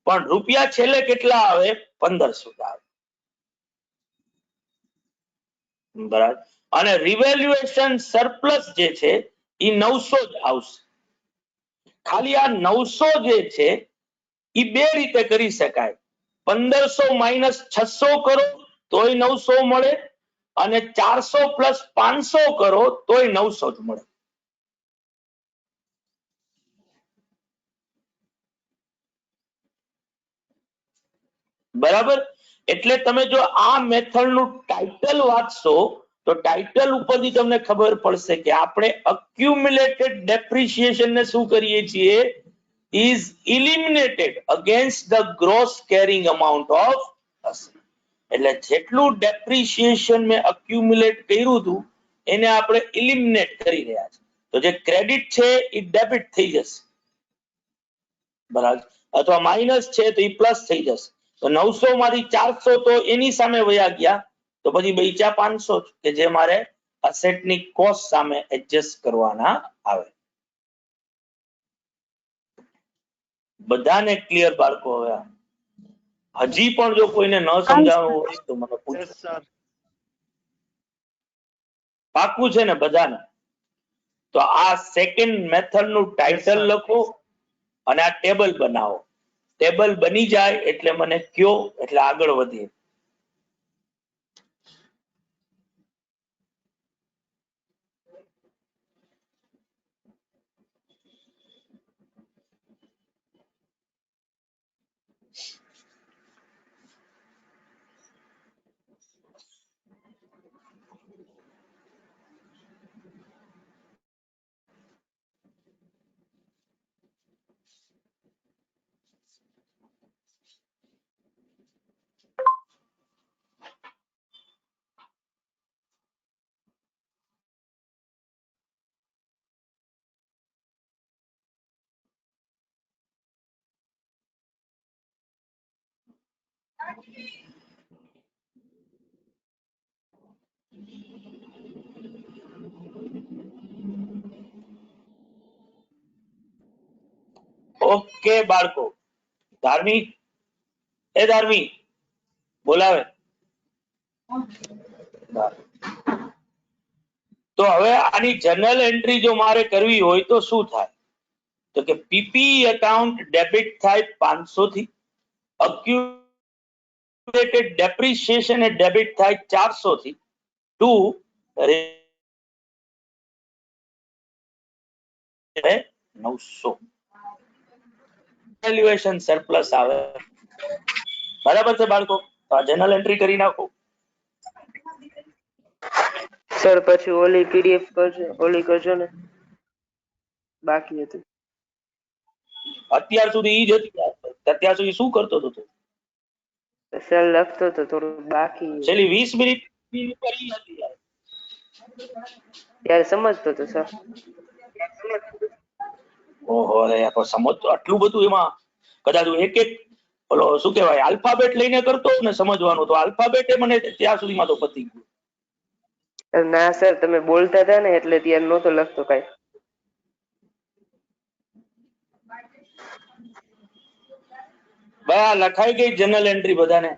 પણ રૂપિયા છેલ્લે કેટલા આવે? 1500 આવે, બરાબર. અને રિવેલ્યુએશન સરપ્લસ જે છે એ 900 જ આવશે. ખાલી આ 900 જે છે એ બે રીતે કરી શકાય. 1500 માઇનસ 600 કરો તોય 900 મળે, અને 400 પ્લસ 500 કરો તોય 900 જ મળે. બરાબર. એટલે તમે જો આ મેથડ નું ટાઇટલ વાંચશો તો ટાઇટલ ઉપરથી તમને ખબર પડશે કે આપણે અક્યુમ્યુલેટેડ ડેપ્રિસિએશન ને શું કરીએ છીએ? Is eliminated against the gross carrying amount of asset. એટલે જેટલું ડેપ્રિસિએશન મેં અક્યુમ્યુલેટ કર્યું હતું એને આપણે ઇલિમિનેટ કરી રહ્યા છે. તો જે ક્રેડિટ છે એ ડેબિટ થઈ જશે, બરાબર, અથવા માઇનસ છે તો એ પ્લસ થઈ જશે. તો 900 માંથી 400 તો એની સામે વયા ગયા, તો પછી બચ્યા 500 કે જે મારે અસેટની કોસ્ટ સામે એડજસ્ટ કરવાના આવે. બધાને ક્લિયર બાળકો? હવે હજી પણ જો કોઈને ન સમજાવવું હોય તો મને પૂછો. પાકું છે ને બધાને? તો આ સેકન્ડ મેથડ નું ટાઇટલ લખો અને આ ટેબલ બનાવો. ટેબલ બની જાય એટલે મને કયો, એટલે આગળ વધીએ. ઓકે બાળકો, ધાર્મી, એ ધાર્મી બોલાવે. તો હવે આની જનરલ એન્ટ્રી જો મારે કરવી હોય તો શું થાય? તો કે પીપી એકાઉન્ટ ડેબિટ થાય 500 થી, અક્યુમુલેટેડ ડેપ્રિસિએશન એ ડેબિટ થાય 400 થી, ટુ 900 વેલ્યુએશન સરપ્લસ આવે. બરાબર છે બાળકો? તો આ જનરલ એન્ટ્રી કરી નાખો. સર પછી ઓલી પીડીએફ કરજો, ઓલી કરજો ને, બાકી હતું. અત્યાર સુધી ઈ જ હતી. અત્યાર સુધી શું કરતો હતો તું? સર લખતો તો થોડું બાકી, છેલ્લી 20 મિનિટ પર ઈ હતી યાર. ત્યારે સમજતો તો સર. ઓહો રે, આ તો સમજતો આટલું બધું એમાં. કદાચ એક એક ઓલો શું કહેવાય આલ્ફાબેટ લઈને કરતો ને સમજવાનું, તો આલ્ફાબેટ એ મને ત્યાં સુધીમાં તો પતી ગયું. ના સર, તમે બોલતા હતા ને એટલે ત્યારે નહોતો લખતો કાંઈ. ભાઈ આ લખાઈ ગઈ જનરલ એન્ટ્રી બધાને?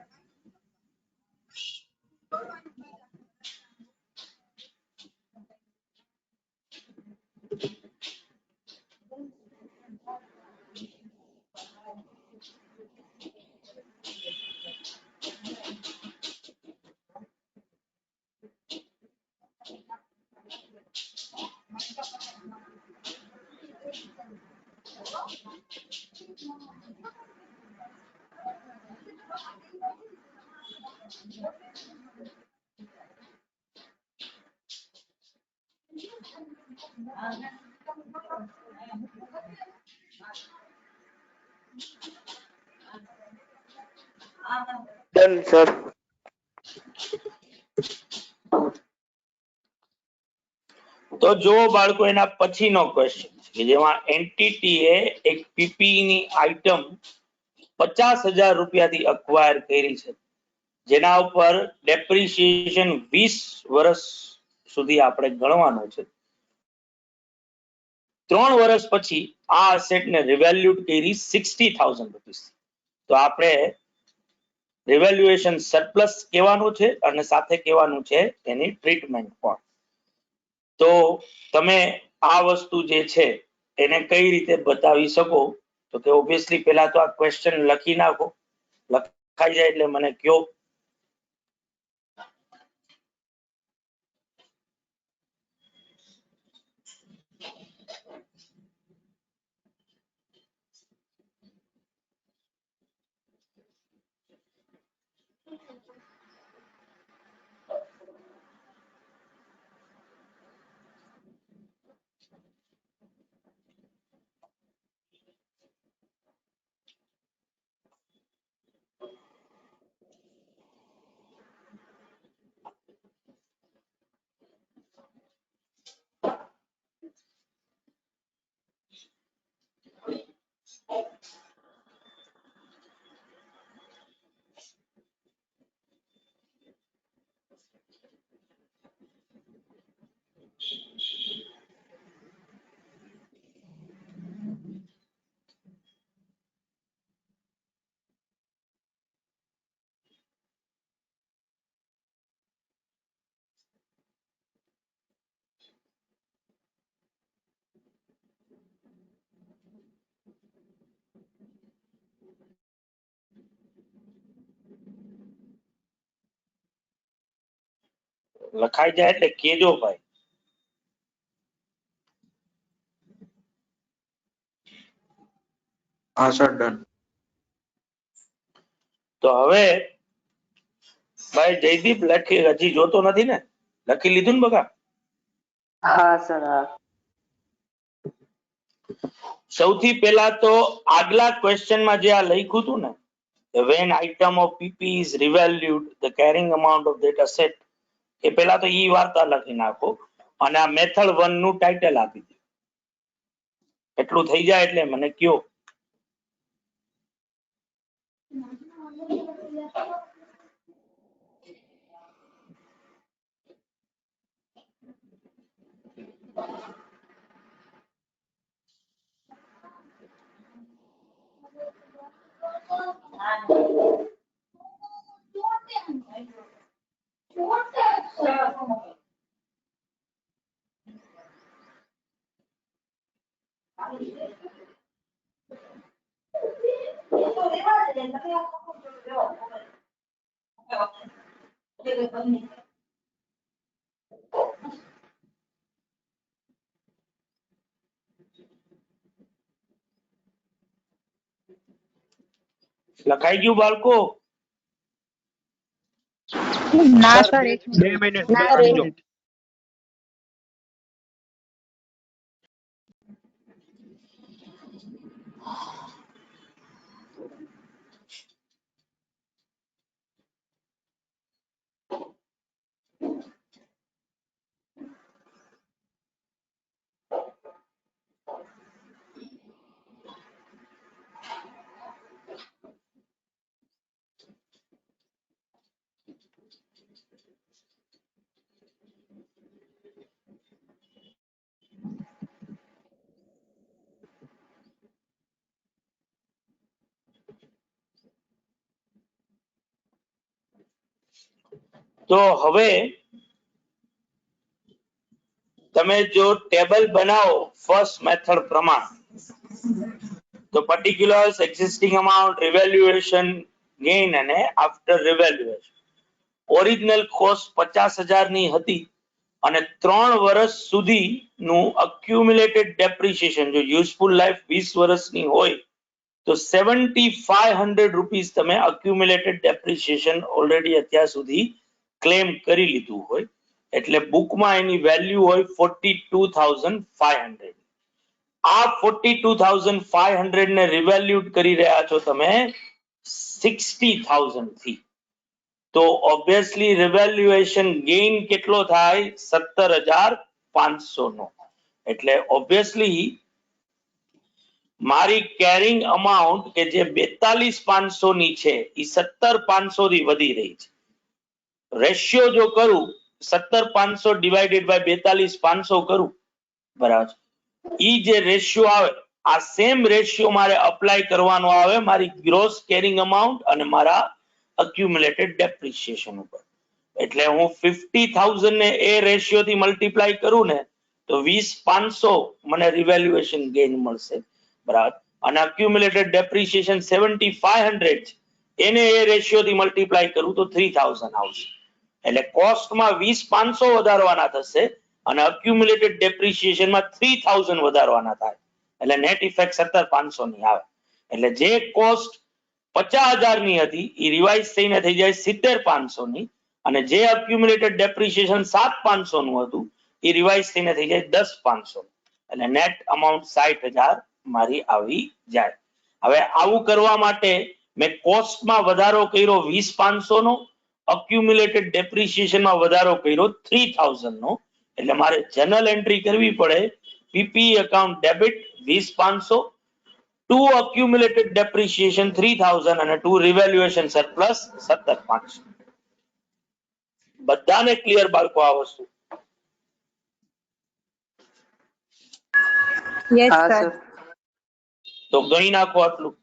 Done sir. તો જો બાળકો એના પછીનો ક્વેશ્ચન કે જેમાં એન્ટિટી એ એક પીપી ની આઇટમ 50,000 રૂપિયાથી અક્વાયર કરી છે, જેના ઉપર ડેપ્રિસિએશન 20 વર્ષ સુધી આપણે ગણવાનું છે. 3 વર્ષ પછી આ એસેટને રિવેલ્યુટ કરી 60,000 રૂપીસ. તો આપણે રિવેલ્યુએશન સરપ્લસ કહેવાનું છે અને સાથે કહેવાનું છે એની ટ્રીટમેન્ટ પણ. તો તમે આ વસ્તુ જે છે એને કઈ રીતે બતાવી શકો? તો કે ઓબ્વિયસલી પહેલા તો આ ક્વેશ્ચન લખી નાખો. લખાઈ જાય એટલે મને કયો. લખાઈ જાય એટલે કેજો ભાઈ. હા સર, ડન. તો હવે ભાઈ જયદીપ લખી હજી જોતો નથી ને? લખી લીધું ને બકા? હા સર, હા. સૌથી પહેલા તો આગલા ક્વેશ્ચનમાં જે આ લખ્યું હતું ને, when item of PP is revalued the carrying amount of that asset, એ પહેલા તો ઈ વાર્તા લખી નાખો અને આ મેથડ 1 નું ટાઇટલ આપી દો. એટલું થઈ જાય એટલે મને કયો. લખાઈ ગયું બાળકો? ના સર 2 મિનિટ ના ત્રણ રે મિનિટ તો હવે તમે જો ટેબલ બનાવો ફર્સ્ટ મેથડ પ્રમાણે, તો પર્ટિક્યુલર્સ, એક્ઝિસ્ટિંગ અમાઉન્ટ, રિવેલ્યુએશન, ગેઇન અને આફ્ટર રિવેલ્યુએશન. ઓરિજિનલ કોસ્ટ 50,000 ની હતી અને 3 વર્ષ સુધીનું અક્યુમ્યુલેટેડ ડેપ્રિસિએશન, જો યુઝફુલ લાઈફ 20 વર્ષની હોય તો 7500 રૂપીસ તમે અક્યુમ્યુલેટેડ ડેપ્રિસિએશન ઓલરેડી અત્યાર સુધી ક્લેમ કરી લીધું હોય, એટલે બુકમાં એની વેલ્યુ હોય 42,500. આ 42,500 ને રિવેલ્યુટ કરી રહ્યા છો તમે 60,000 થી, તો ઓબ્વિયસલી રિવેલ્યુએશન ગેઇન કેટલો થાય? 17,500 નો. એટલે ઓબ્વિયસલી મારી કેરિંગ અમાઉન્ટ કે જે 42,500 ની છે એ 17,500 થી વધી રહી છે. રેશિયો જો કરું 17,500 ડિવાઇડેડ બાય 42,500 કરું, બરાબર, ઈ જે રેશિયો આવે આ સેમ રેશિયો મારે અપ્લાય કરવાનો આવે મારી ગ્રોસ કેરિંગ અમાઉન્ટ અને મારા અક્યુમ્યુલેટેડ ડેપ્રિસિએશન ઉપર. એટલે હું 50,000 ને એ રેશિયો થી મલ્ટીપ્લાય કરું ને તો 20,500 મને રિવેલ્યુએશન ગેઇન મળશે, બરાબર, અને અક્યુમ્યુલેટેડ ડેપ્રિસિએશન 7,500 એને એ રેશિયો થી મલ્ટીપ્લાય કરું તો 3,000 આવશે. એટલે કોસ્ટમાં 20,500 વધારવાના થશે અને અક્યુમ્યુલેટેડ ડેપ્રિસિએશનમાં 3,000 વધારવાના થાય, એટલે નેટ ઇફેક્ટ 17,500 ની આવે. એટલે જે કોસ્ટ 50,000 ની હતી એ રિવાઇઝ થઈને થઈ જાય 70,500 ની, અને જે અક્યુમ્યુલેટેડ ડેપ્રિસિએશન 7,500 નું હતું એ રિવાઇઝ થઈને થઈ જાય 10,500, એટલે નેટ અમાઉન્ટ 60,000 મારી આવી જાય. હવે આવું કરવા માટે મેં કોસ્ટમાં વધારો કર્યો 20,500 નો, અક્યુમ્યુલેટેડ ડેપ્રિસિએશનમાં વધારો કર્યો 3,000 નો, એટલે મારે જનરલ એન્ટ્રી કરવી પડે PP account debit 20,500, to accumulated depreciation 3,000 અને ટુ રિવેલ્યુએશન સરપ્લસ 17,500. બધાને ક્લિયર બાળકો આ વસ્તુ? યસ હા સર સર. તો ગણી નાખો આટલું.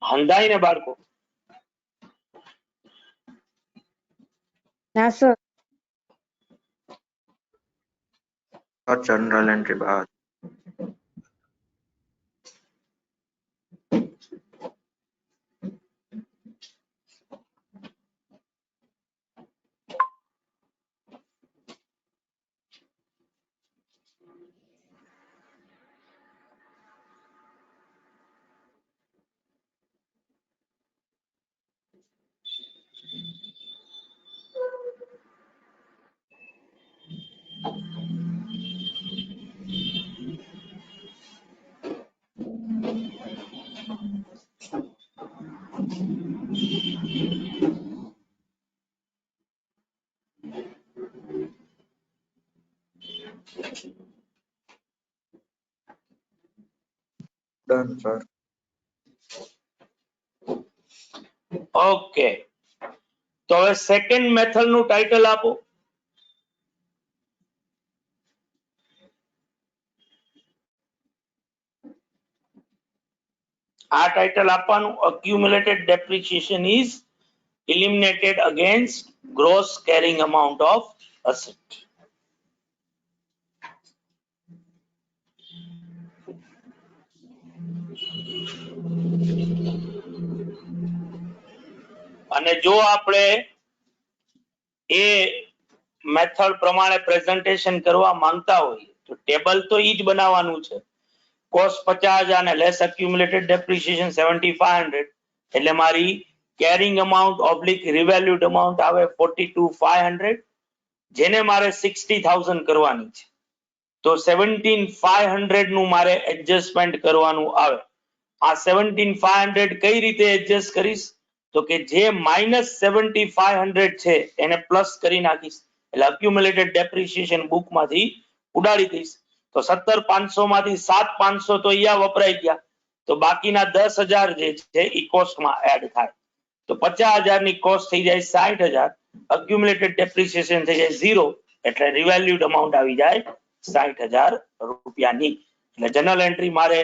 હંધાઈ ને બાળકો? ના સર. જનરલ એન્ટ્રી બહાર. Done sir. ઓકે, તો હવે સેકન્ડ મેથડ નું ટાઇટલ આપો. આ ટાઇટલ આપવાનું, accumulated depreciation is eliminated against gross carrying amount of asset. અને જો આપણે એ મેથડ પ્રમાણે પ્રેઝન્ટેશન કરવા માંગતા હોય તો ટેબલ તો ઈ જ બનાવવાનું છે. કોસ્ટ 50,000 અને લેસ accumulated depreciation 7,500 એટલે મારી carrying amount oblique revalued amount આવે 42,500, જેને મારે 60,000 કરવાની છે. તો 17,500 નું મારે એડજસ્ટમેન્ટ કરવાનું આવે. આ 17,500 કઈ રીતે એડજસ્ટ કરીશ? તો કે જે -7,500 છે એને પ્લસ કરી નાખીશ, એટલે accumulated depreciation બુક માંથી ઉડાડી દઈશ. તો 17,500 માંથી 7,500 તો અહીંયા વપરાઈ ગયા, તો બાકીના 10,000 જે છે ઈ કોસ્ટમાં એડ થાય. તો 50,000 ની કોસ્ટ થઈ જાય 60,000, accumulated depreciation થઈ જાય 0, એટલે revalued amount આવી જાય 60,000 રૂપિયાની. એટલે જનરલ એન્ટ્રી મારે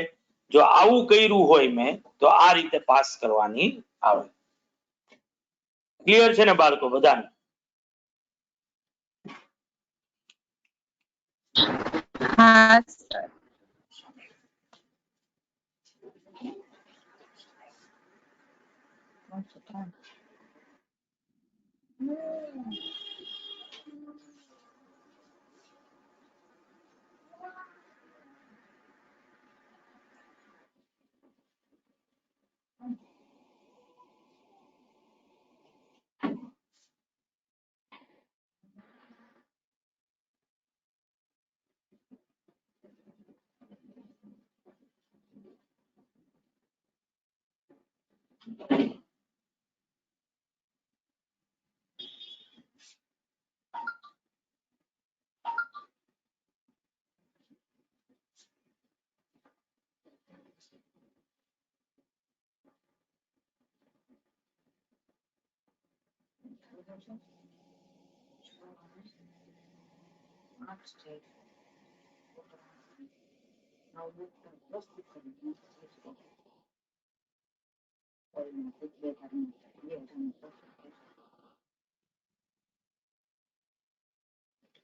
જો આવું કર્યું હોય મેં તો આ રીતે પાસ કરવાની આવે. ક્લિયર છે ને બાળકો બધાને? હા સર.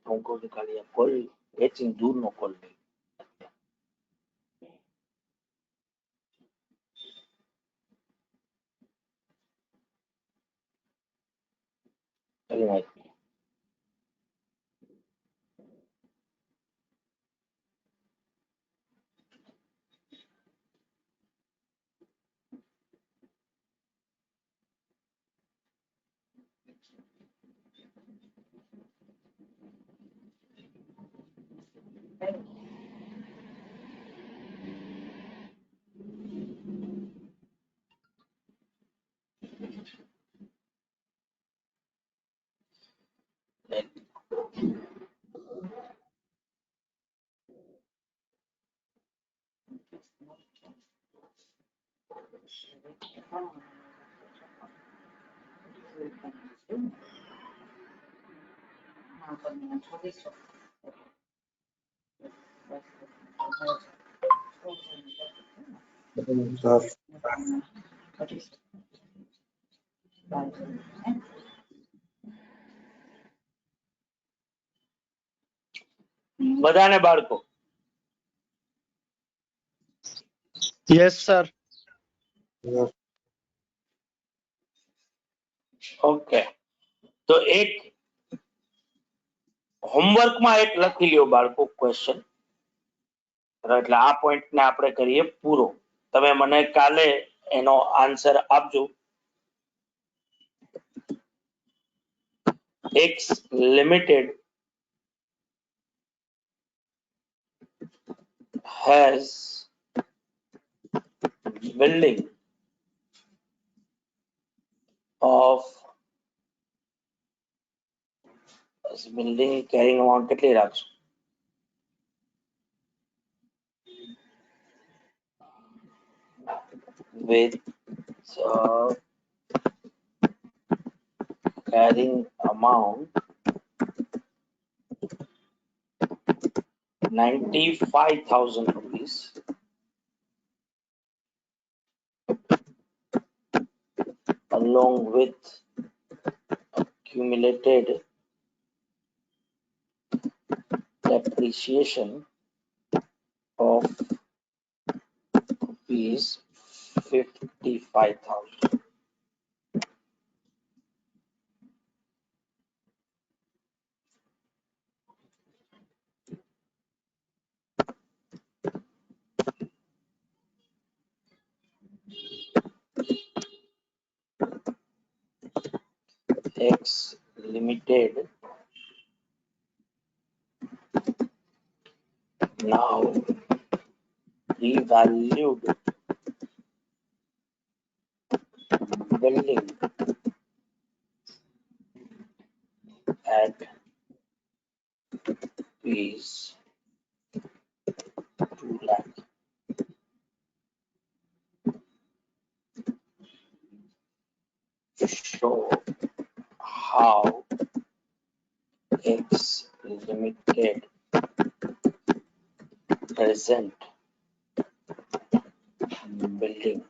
હું કહું છું ખાલી આ કોલ વેચીને દૂરનો કોલ લઈ. સર. બધાને બાળકો? Yes, sir. Yes. ઓકે, તો એક હોમવર્કમાં એક લખી લ્યો બાળકો ક્વેશ્ચન, એટલે આ પોઈન્ટ ને આપણે કરીએ પૂરો. તમે મને કાલે એનો આન્સર આપજો. X Limited has building of building carrying amount કેટલી રાખશું? With carrying amount 95,000 rupees along with accumulated depreciation of rupees 55,000. X Limited now revalued building at rupees 2 lakh. Show how X Limited present building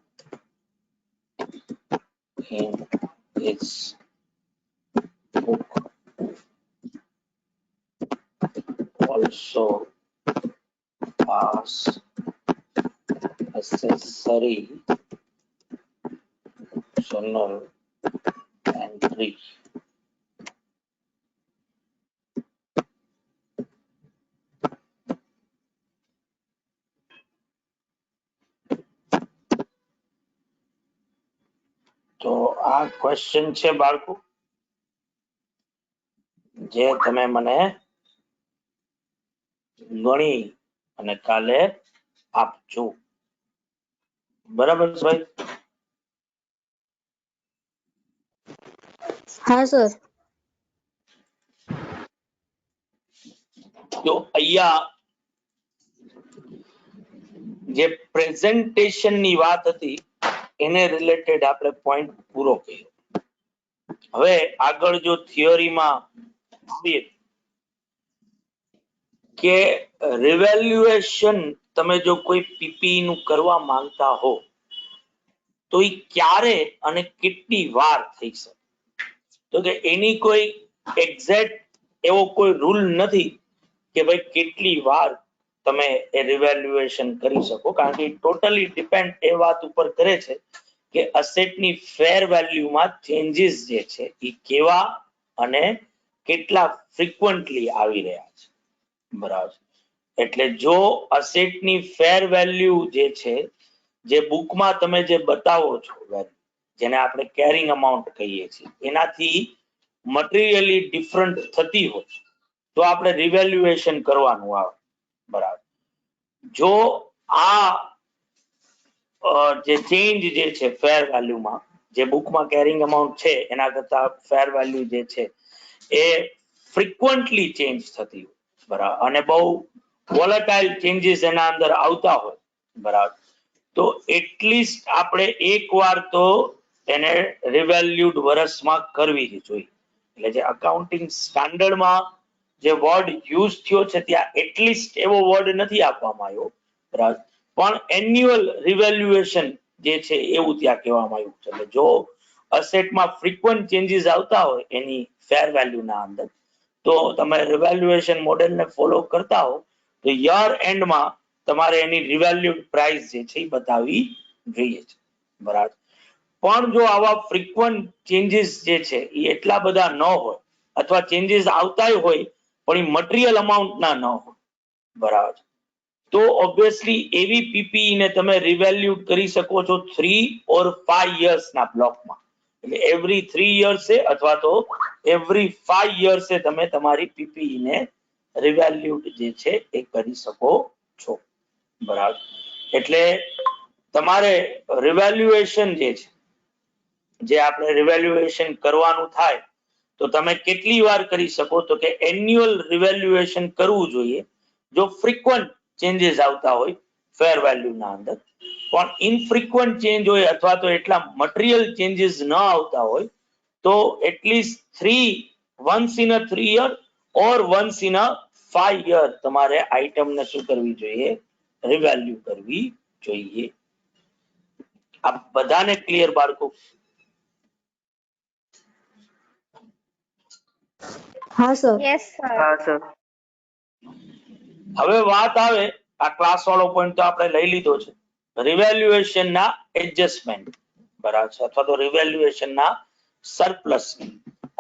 in its book also as accessory journal entry. તો આ question છે બાળકો, જે તમે મને ગણી અને કાલે આપજો. બરાબર છે ભાઈ? હા સર. તો અહીંયા જે પ્રેઝન્ટેશન ની વાત હતી એને રિલેટેડ આપણે પોઈન્ટ પૂરો કર્યો. હવે આગળ જો થિયરીમાં આવીએ કે રિવેલ્યુએશન તમે જો કોઈ પીપી નું કરવા માંગતા હો તો એ ક્યારે અને કેટલી વાર થઈ શકે? તો કે એની કોઈ એક્ઝેક્ટ એવો કોઈ રૂલ નથી કે ભાઈ કેટલી વાર તમે એ રિવેલ્યુએશન કરી શકો, કારણ કે ટોટલી ડિપેન્ડ એ વાત ઉપર કરે છે કે અસેટની ફેર વેલ્યુમાં ચેન્જીસ જે છે એ કેવા અને કેટલા ફ્રીક્વન્ટલી આવી રહ્યા છે. બરાબર. એટલે જો અસેટની ફેર વેલ્યુ જે છે, જે બુકમાં તમે જે બતાવો છો જેને આપણે કેરિંગ અમાઉન્ટ કહીએ છીએ, એનાથી મટીરિયલી ડિફરન્ટ થતી હોય તો આપણે રિવેલ્યુએશન કરવાનું આવે. બરાબર. જો આ જે ચેન્જ જે છે ફેર વેલ્યુમાં, જે બુકમાં કેરિંગ અમાઉન્ટ છે એના કરતા ફેર વેલ્યુ જે છે એ ફ્રીક્વન્ટલી ચેન્જ થતી હોય, બરાબર, અને બહુ વોલેટાઇલ ચેન્જીસ એના અંદર આવતા હોય, બરાબર, તો એટલીસ્ટ આપણે એકવાર તો એને રિવેલ્યુડ વર્ષમાં કરવી જ જોઈએ. એટલે જે અકાઉન્ટિંગ સ્ટાન્ડર્ડમાં જે વર્ડ યુઝ થયો છે ત્યાં એટલીસ્ટ એવો વર્ડ નથી આપવામાં આવ્યો, બરાબર, પણ એન્યુઅલ રિવેલ્યુએશન જે છે એવું ત્યાં કહેવામાં આવ્યું છે. એટલે જો અસેટમાં ફ્રીક્વન્ટ ચેન્જીસ આવતા હોય એની ફેર વેલ્યુના અંદર તો તમે રિવેલ્યુએશન મોડેલને ફોલો કરતા હો તો યર એન્ડમાં તમારે એની રિવેલ્યુડ પ્રાઇસ જે છે એ બતાવવી જોઈએ છે, બરાબર. પણ જો આવા ફ્રીક્વન્ટ ચેન્જીસ જે છે એ એટલા બધા ન હોય અથવા ચેન્જીસ આવતાય હોય પણ એ મટીરિયલ અમાઉન્ટના ન હોય, બરાબર, તો ઓબ્વિયસલી એવી પીપીઈ ને તમે રિવેલ્યુડ કરી શકો છો 3 or 5 યર્સના બ્લોકમાં. એટલે એવરી 3 યર્સે અથવા તો એવરી 5 યર્સે તમે તમારી પીપીઈ ને રિવેલ્યુડ જે છે એ કરી શકો છો, બરાબર. એટલે તમારે રિવેલ્યુએશન જે આપણે રિવેલ્યુએશન કરવાનું થાય તો તમે કેટલી વાર કરી શકો તો કે એન્યુઅલ રિવેલ્યુએશન કરવું જોઈએ જો ફ્રીક્વન્ટ ચેન્જીસ આવતા હોય ફેર વેલ્યુના અંદર. પણ ઇનફ્રીક્વન્ટ ચેન્જ હોય અથવા તો એટલા મટીરિયલ ચેન્જીસ ન આવતા હોય તો at least once in a 3 year or once in a 5 year તમારે આઇટમને શું કરવી જોઈએ? રિવેલ્યુ કરવી જોઈએ. આ બધાને ક્લિયર બાળકો? હા સર. Yes sir. હા સર. હવે વાત આવે, આ ક્લાસ વાળો પોઈન્ટ તો આપણે લઈ લીધો છે, રિવેલ્યુએશન ના એડજસ્ટમેન્ટ, બરાબર છે, અથવા તો રિવેલ્યુએશન ના સરપ્લસ.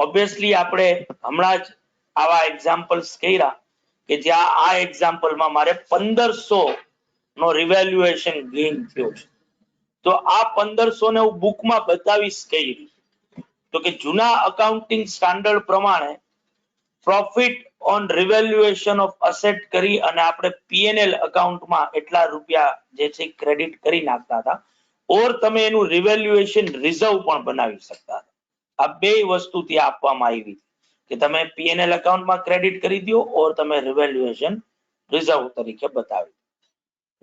ઓબ્વિયસલી આપણે હમણાં જ આવા એક્ઝામ્પલ્સ કર્યા કે જ્યાં આ એક્ઝામ્પલમાં મારે 1500 નો રિવેલ્યુએશન ગેઇન થયો છે. તો આ 1500 ને હું બુકમાં બતાવીશ કઈ રીતે? તો કે જૂના અકાઉન્ટિંગ સ્ટાન્ડર્ડ પ્રમાણે પ્રોફિટ ઓન રિવેલ્યુએશન ઓફ અસેટ કરી અને આપણે પીએનએલ અકાઉન્ટમાં એટલા રૂપિયા જે છે ક્રેડિટ કરી નાખતા હતા, ઓર તમે એનું રિવેલ્યુએશન રિઝર્વ પણ બનાવી શકતા હતા. આ બે વસ્તુ ત્યાં આપવામાં આવી કે તમે પીએનએલ અકાઉન્ટમાં ક્રેડિટ કરી દો ઓર તમે રિવેલ્યુએશન રિઝર્વ તરીકે બતાવી.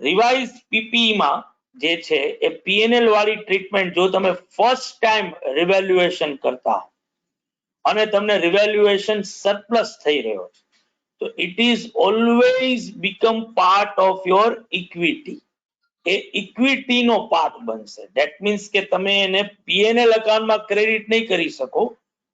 રિવાઇઝ પીપીઈ માં જે છે એ પીએનએલ વાળી ટ્રીટમેન્ટ જો તમે ફર્સ્ટ ટાઈમ રિવેલ્યુએશન કરતા હો અને તમને રિવેલ્યુએશન સરપ્લસ થઈ રહ્યો છે તો it is always become part of your equity. એ ઇક્વિટી નો પાર્ટ બનશે. ધેટ મીન્સ કે તમે એને પીએનએલ અકાઉન્ટમાં ક્રેડિટ નહીં કરી શકો,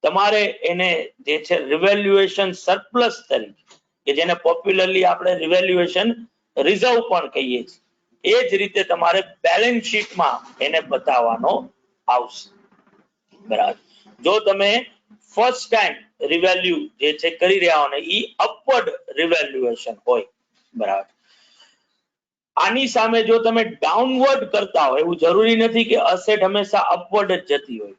તમારે એને જે છે રિવેલ્યુએશન સરપ્લસ તરીકે, કે જેને પોપ્યુલરલી આપણે રિવેલ્યુએશન રિઝર્વ પણ કહીએ છીએ, એ જ રીતે તમારે બેલેન્સ શીટમાં એને બતાવવાનો આવશે, બરાબર. જો તમે ફર્સ્ટ ટાઈમ રિવેલ્યુ જે છે કરી રહ્યા હો ને ઈ અપવર્ડ રિવેલ્યુએશન હોય, બરાબર. આની સામે જો તમે ડાઉનવર્ડ કરતા હો, એવું જરૂરી નથી કે અસેટ હંમેશા અપવર્ડ જ જતી હોય,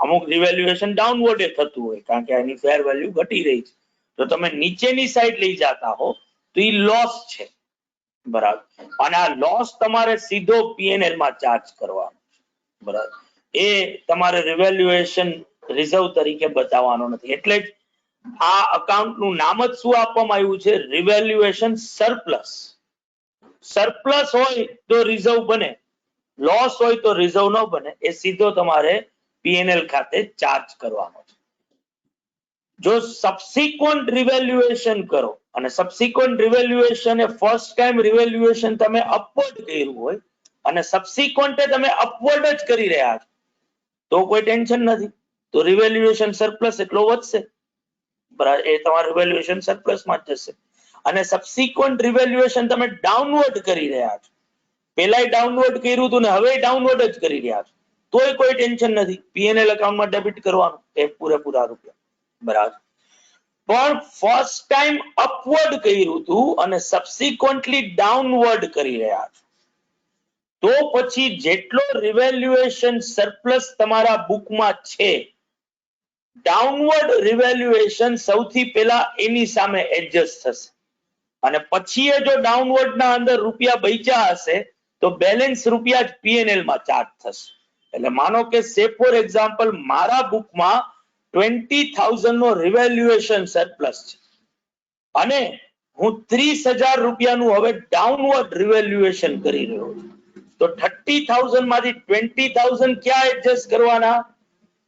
અમુક રિવેલ્યુએશન ડાઉનવર્ડ થતું હોય કારણ કે એની ફેર વેલ્યુ ઘટી રહી છે. તો તમે નીચેની સાઈડ લઈ જતા હો તો ઈ લોસ છે, બરાબર. અને આ લોસ તમારે સીધો પીએનએલ માં ચાર્જ કરવાનો, બરાબર. એ તમારે રિવેલ્યુએશન રિઝર્વ તરીકે બતાવવાનો નથી. એટલે જ આ અકાઉન્ટ નું નામ જ શું આપવામાં આવ્યું છે? રિવેલ્યુએશન સરપ્લસ. સરપ્લસ હોય તો રિઝર્વ બને, લોસ હોય તો રિઝર્વ ન બને. એ સીધો તમારે પીએનએલ ખાતે ચાર્જ કરવાનો છે. જો સબસિક્વન્ટ રિવેલ્યુએશન કરો અને સબસિક્વન્ટ રિવેલ્યુએશન એ ફર્સ્ટ ટાઈમ રિવેલ્યુએશન તમે અપવર્ડ કર્યું હોય અને સબસિક્વન્ટે તમે અપવર્ડ જ કરી રહ્યા છો તો કોઈ ટેન્શન નથી, તો રિવેલ્યુએશન સરપ્લસ એટલો વધશે, બરાબર. એ તમારું રિવેલ્યુએશન સરપ્લસ માં જ જશે. અને સબસિક્વન્ટ રિવેલ્યુએશન તમે ડાઉનવર્ડ કરી રહ્યા છો, પેલાય ડાઉનવર્ડ કર્યું હતું ને હવે ડાઉનવર્ડ જ કરી રહ્યા છો, તોય કોઈ ટેન્શન નથી, પીએનએલ અકાઉન્ટમાં ડેબિટ કરવાનું એ પૂરેપૂરા રૂપિયા, બરાબર. પણ ફર્સ્ટ ટાઈમ અપવર્ડ કર્યું હતું અને સબસિક્વન્ટલી ડાઉનવર્ડ કરી રહ્યા છો તો પછી જેટલો રિવેલ્યુએશન સરપ્લસ તમારા બુકમાં છે, ડાઉનવર્ડ રિવેલ્યુએશન સૌથી પહેલા એની સામે એડજસ્ટ થશે અને પછી એ જો ડાઉનવર્ડ ના અંદર રૂપિયા બચ્યા હશે તો બેલેન્સ રૂપિયા જ પીએનએલ માં ચાર્જ થશે. એટલે માનો કે સે ફોર એક્ઝામ્પલ મારા બુકમાં 20,000 નો રિવેલ્યુએશન સરપ્લસ છે અને હું 30,000 રૂપિયાનું હવે ડાઉનવર્ડ રિવેલ્યુએશન કરી રહ્યો છું, તો 30,000 માંથી 20,000 ક્યાં એડજસ્ટ કરવાના?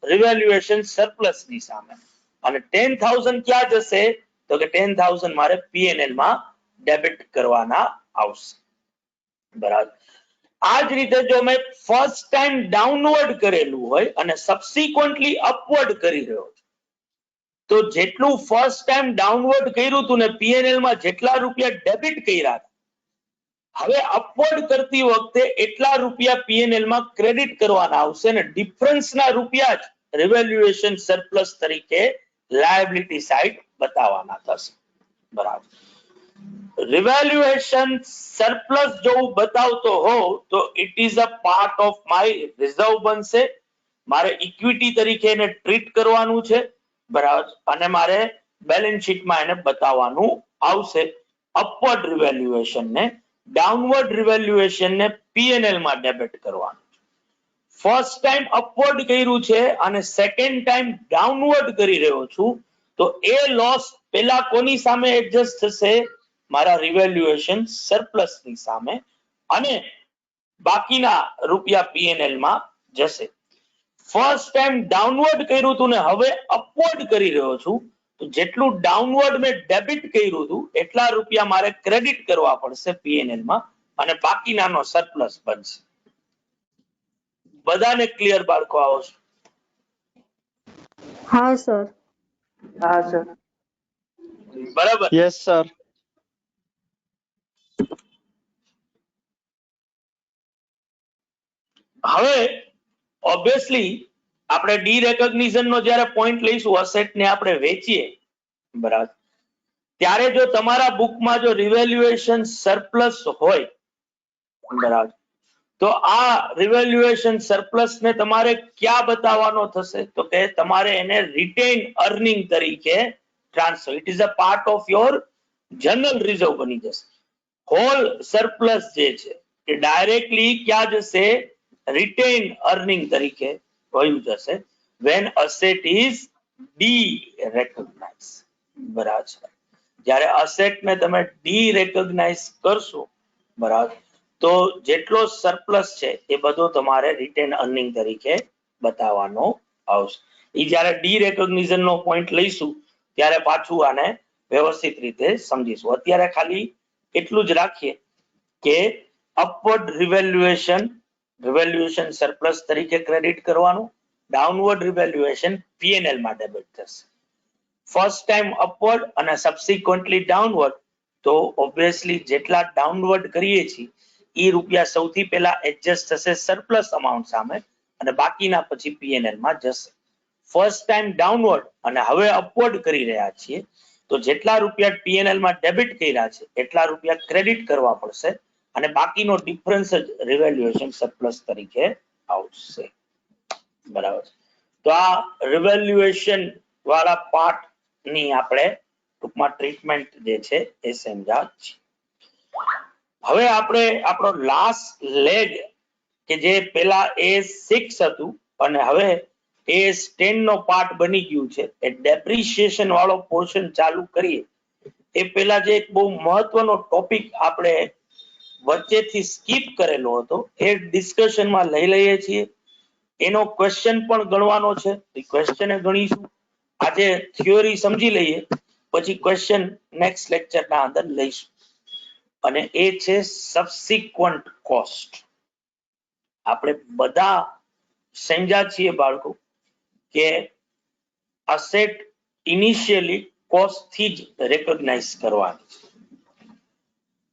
રિવેલ્યુએશન સરપ્લસ ની સામે. અને 10,000 ક્યાં જશે? તો કે 10,000 મારે પીએનએલ માં ડેબિટ કરવાના આવશે, બરાબર. આ જ રીતે જો મેં ફર્સ્ટ ટાઈમ ડાઉનવર્ડ કરેલું હોય અને સબસિક્વન્ટલી અપવર્ડ કરી રહ્યો છું તો જેટલું ફર્સ્ટ ટાઈમ ડાઉનવર્ડ કર્યું હતું ને પીએનએલ માં જેટલા રૂપિયા ડેબિટ કર્યા હતા, હવે અપવર્ડ કરતી વખતે એટલા રૂપિયા પીએનએલ માં ક્રેડિટ કરવાના આવશે ને ડિફરન્સના રૂપિયા જ રિવેલ્યુએશન સરપ્લસ તરીકે લાયબિલિટી સાઇડ બતાવવાના થશે. બરાબર. રિવેલ્યુએશન સરપ્લસ જો હું બતાવતો હોઉં તો it is a part of my reserve બનશે. મારે ઇક્વિટી તરીકે એને ટ્રીટ કરવાનું છે. બરાબર. અને મારે બેલેન્સ શીટમાં એને બતાવવાનું આવશે. અપવર્ડ રિવેલ્યુએશન ને ડાઉનવર્ડ રિવેલ્યુએશન ને પીએનએલ માં ડેબિટ કરવાનું. ફર્સ્ટ ટાઈમ અપવર્ડ કર્યું છે અને સેકન્ડ ટાઈમ ડાઉનવર્ડ કરી રહ્યો છું, તો એ લોસ પેલા કોની સામે એડજસ્ટ થશે? મારા રિવેલ્યુએશન સરપ્લસ ની સામે, અને બાકીના રૂપિયા પીએનએલ માં જશે. ફર્સ્ટ ટાઈમ ડાઉનવર્ડ કર્યું હતું ને હવે અપવર્ડ કરી રહ્યો છું, તો જેટલું ડાઉનવર્ડ મેં ડેબિટ કર્યું હતું એટલા રૂપિયા મારે ક્રેડિટ કરવા પડશે પીએનએલ માં, અને બાકીનાનો સરપ્લસ બનશે. બધાને ક્લિયર બાળકો આવો છો? હા સર. હા સર. બરાબર. Yes sir. હવે ઓબ્વિયસલી આપણે ડી રેકોગ્નિશન નો જ્યારે પોઈન્ટ લઈશું, અસેટ ને આપણે વેચીએ, બરાબર, ત્યારે જો તમારા બુકમાં જો રિવેલ્યુએશન સરપ્લસ હોય, બરાબર, તો આ રિવેલ્યુએશન સરપ્લસ ને તમારે ક્યાં બતાવવાનો થશે? તો કે તમારે એને રિટેન અર્નિંગ તરીકે transfer, it is a part of your general reserve બની જશે. હોલ સરપ્લસ જે છે એ ડાયરેક્ટલી ક્યાં જશે? રિટેન અર્નિંગ તરીકે વયું જશે when asset is derecognized. બરાબર. જ્યારે અસેટ ને તમે ડીરેકોગ્નાઇઝ કરશો, બરાબર, તો જેટલો સરપ્લસ છે એ બધો તમારે રિટેન અર્નિંગ તરીકે બતાવવાનો આવશે. એ જ્યારે ડીરેકોગ્નિશન નો પોઈન્ટ લઈશું ત્યારે પાછું આને વ્યવસ્થિત રીતે સમજીશું. અત્યારે ખાલી એટલું જ રાખીએ કે અપવર્ડ રિવેલ્યુએશન સરપ્લસ તરીકે ક્રેડિટ કરવાનું, ડાઉનવર્ડ રિવેલ્યુએશન પીએનએલ માં ડેબિટ થશે. ફર્સ્ટ ટાઈમ અપવર્ડ અને સબસિક્વન્ટલી ડાઉનવર્ડ, તો ઓબ્વિયસલી જેટલા ડાઉનવર્ડ કરીએ છીએ એ રૂપિયા સૌથી પહેલા એડજસ્ટ થશે સરપ્લસ અમાઉન્ટ સામે, અને બાકીના પછી પીએનએલ માં જશે. ફર્સ્ટ ટાઈમ ડાઉનવર્ડ અને હવે અપવર્ડ કરી રહ્યા છીએ, તો જેટલા રૂપિયા પીએનએલ માં ડેબિટ કર્યા છે એટલા રૂપિયા ક્રેડિટ કરવા પડશે, અને બાકીનો ડિફરન્સ જ રિવેલ્યુએશન સરપ્લસ તરીકે આવશે. બરાબર. તો આ રિવેલ્યુએશન વાળા પાર્ટ ની આપણે ટૂંકમાં ટ્રીટમેન્ટ જે છે એ સમજ્યા છે. હવે આપણે આપણો લાસ્ટ લેગ કે જે પેલા AS6 હતું અને હવે AS10 નો પાર્ટ બની ગયું છે, એ ડેપ્રિસિએશન વાળો પોર્શન ચાલુ કરીએ એ પેલા જે એક બહુ મહત્વનો ટોપિક આપણે વચ્ચેથી સ્કીપ કરેલો હતો એ ડિસ્કશનમાં લઈ લઈએ છીએ. એનો ક્વેશ્ચન પણ ગણવાનો છે, એ ક્વેશ્ચન ગણીશું. આજે થિયોરી સમજી લઈએ, પછી ક્વેશ્ચન નેક્સ્ટ લેક્ચરના અંદર લઈશું, અને એ છે સબસિક્વન્ટ કોસ્ટ. આપણે બધા સમજ્યા છીએ બાળકો કે અસેટ ઇનિશિયલી કોસ્ટ થી જ રેકોગ્નાઇઝ કરવાની છે,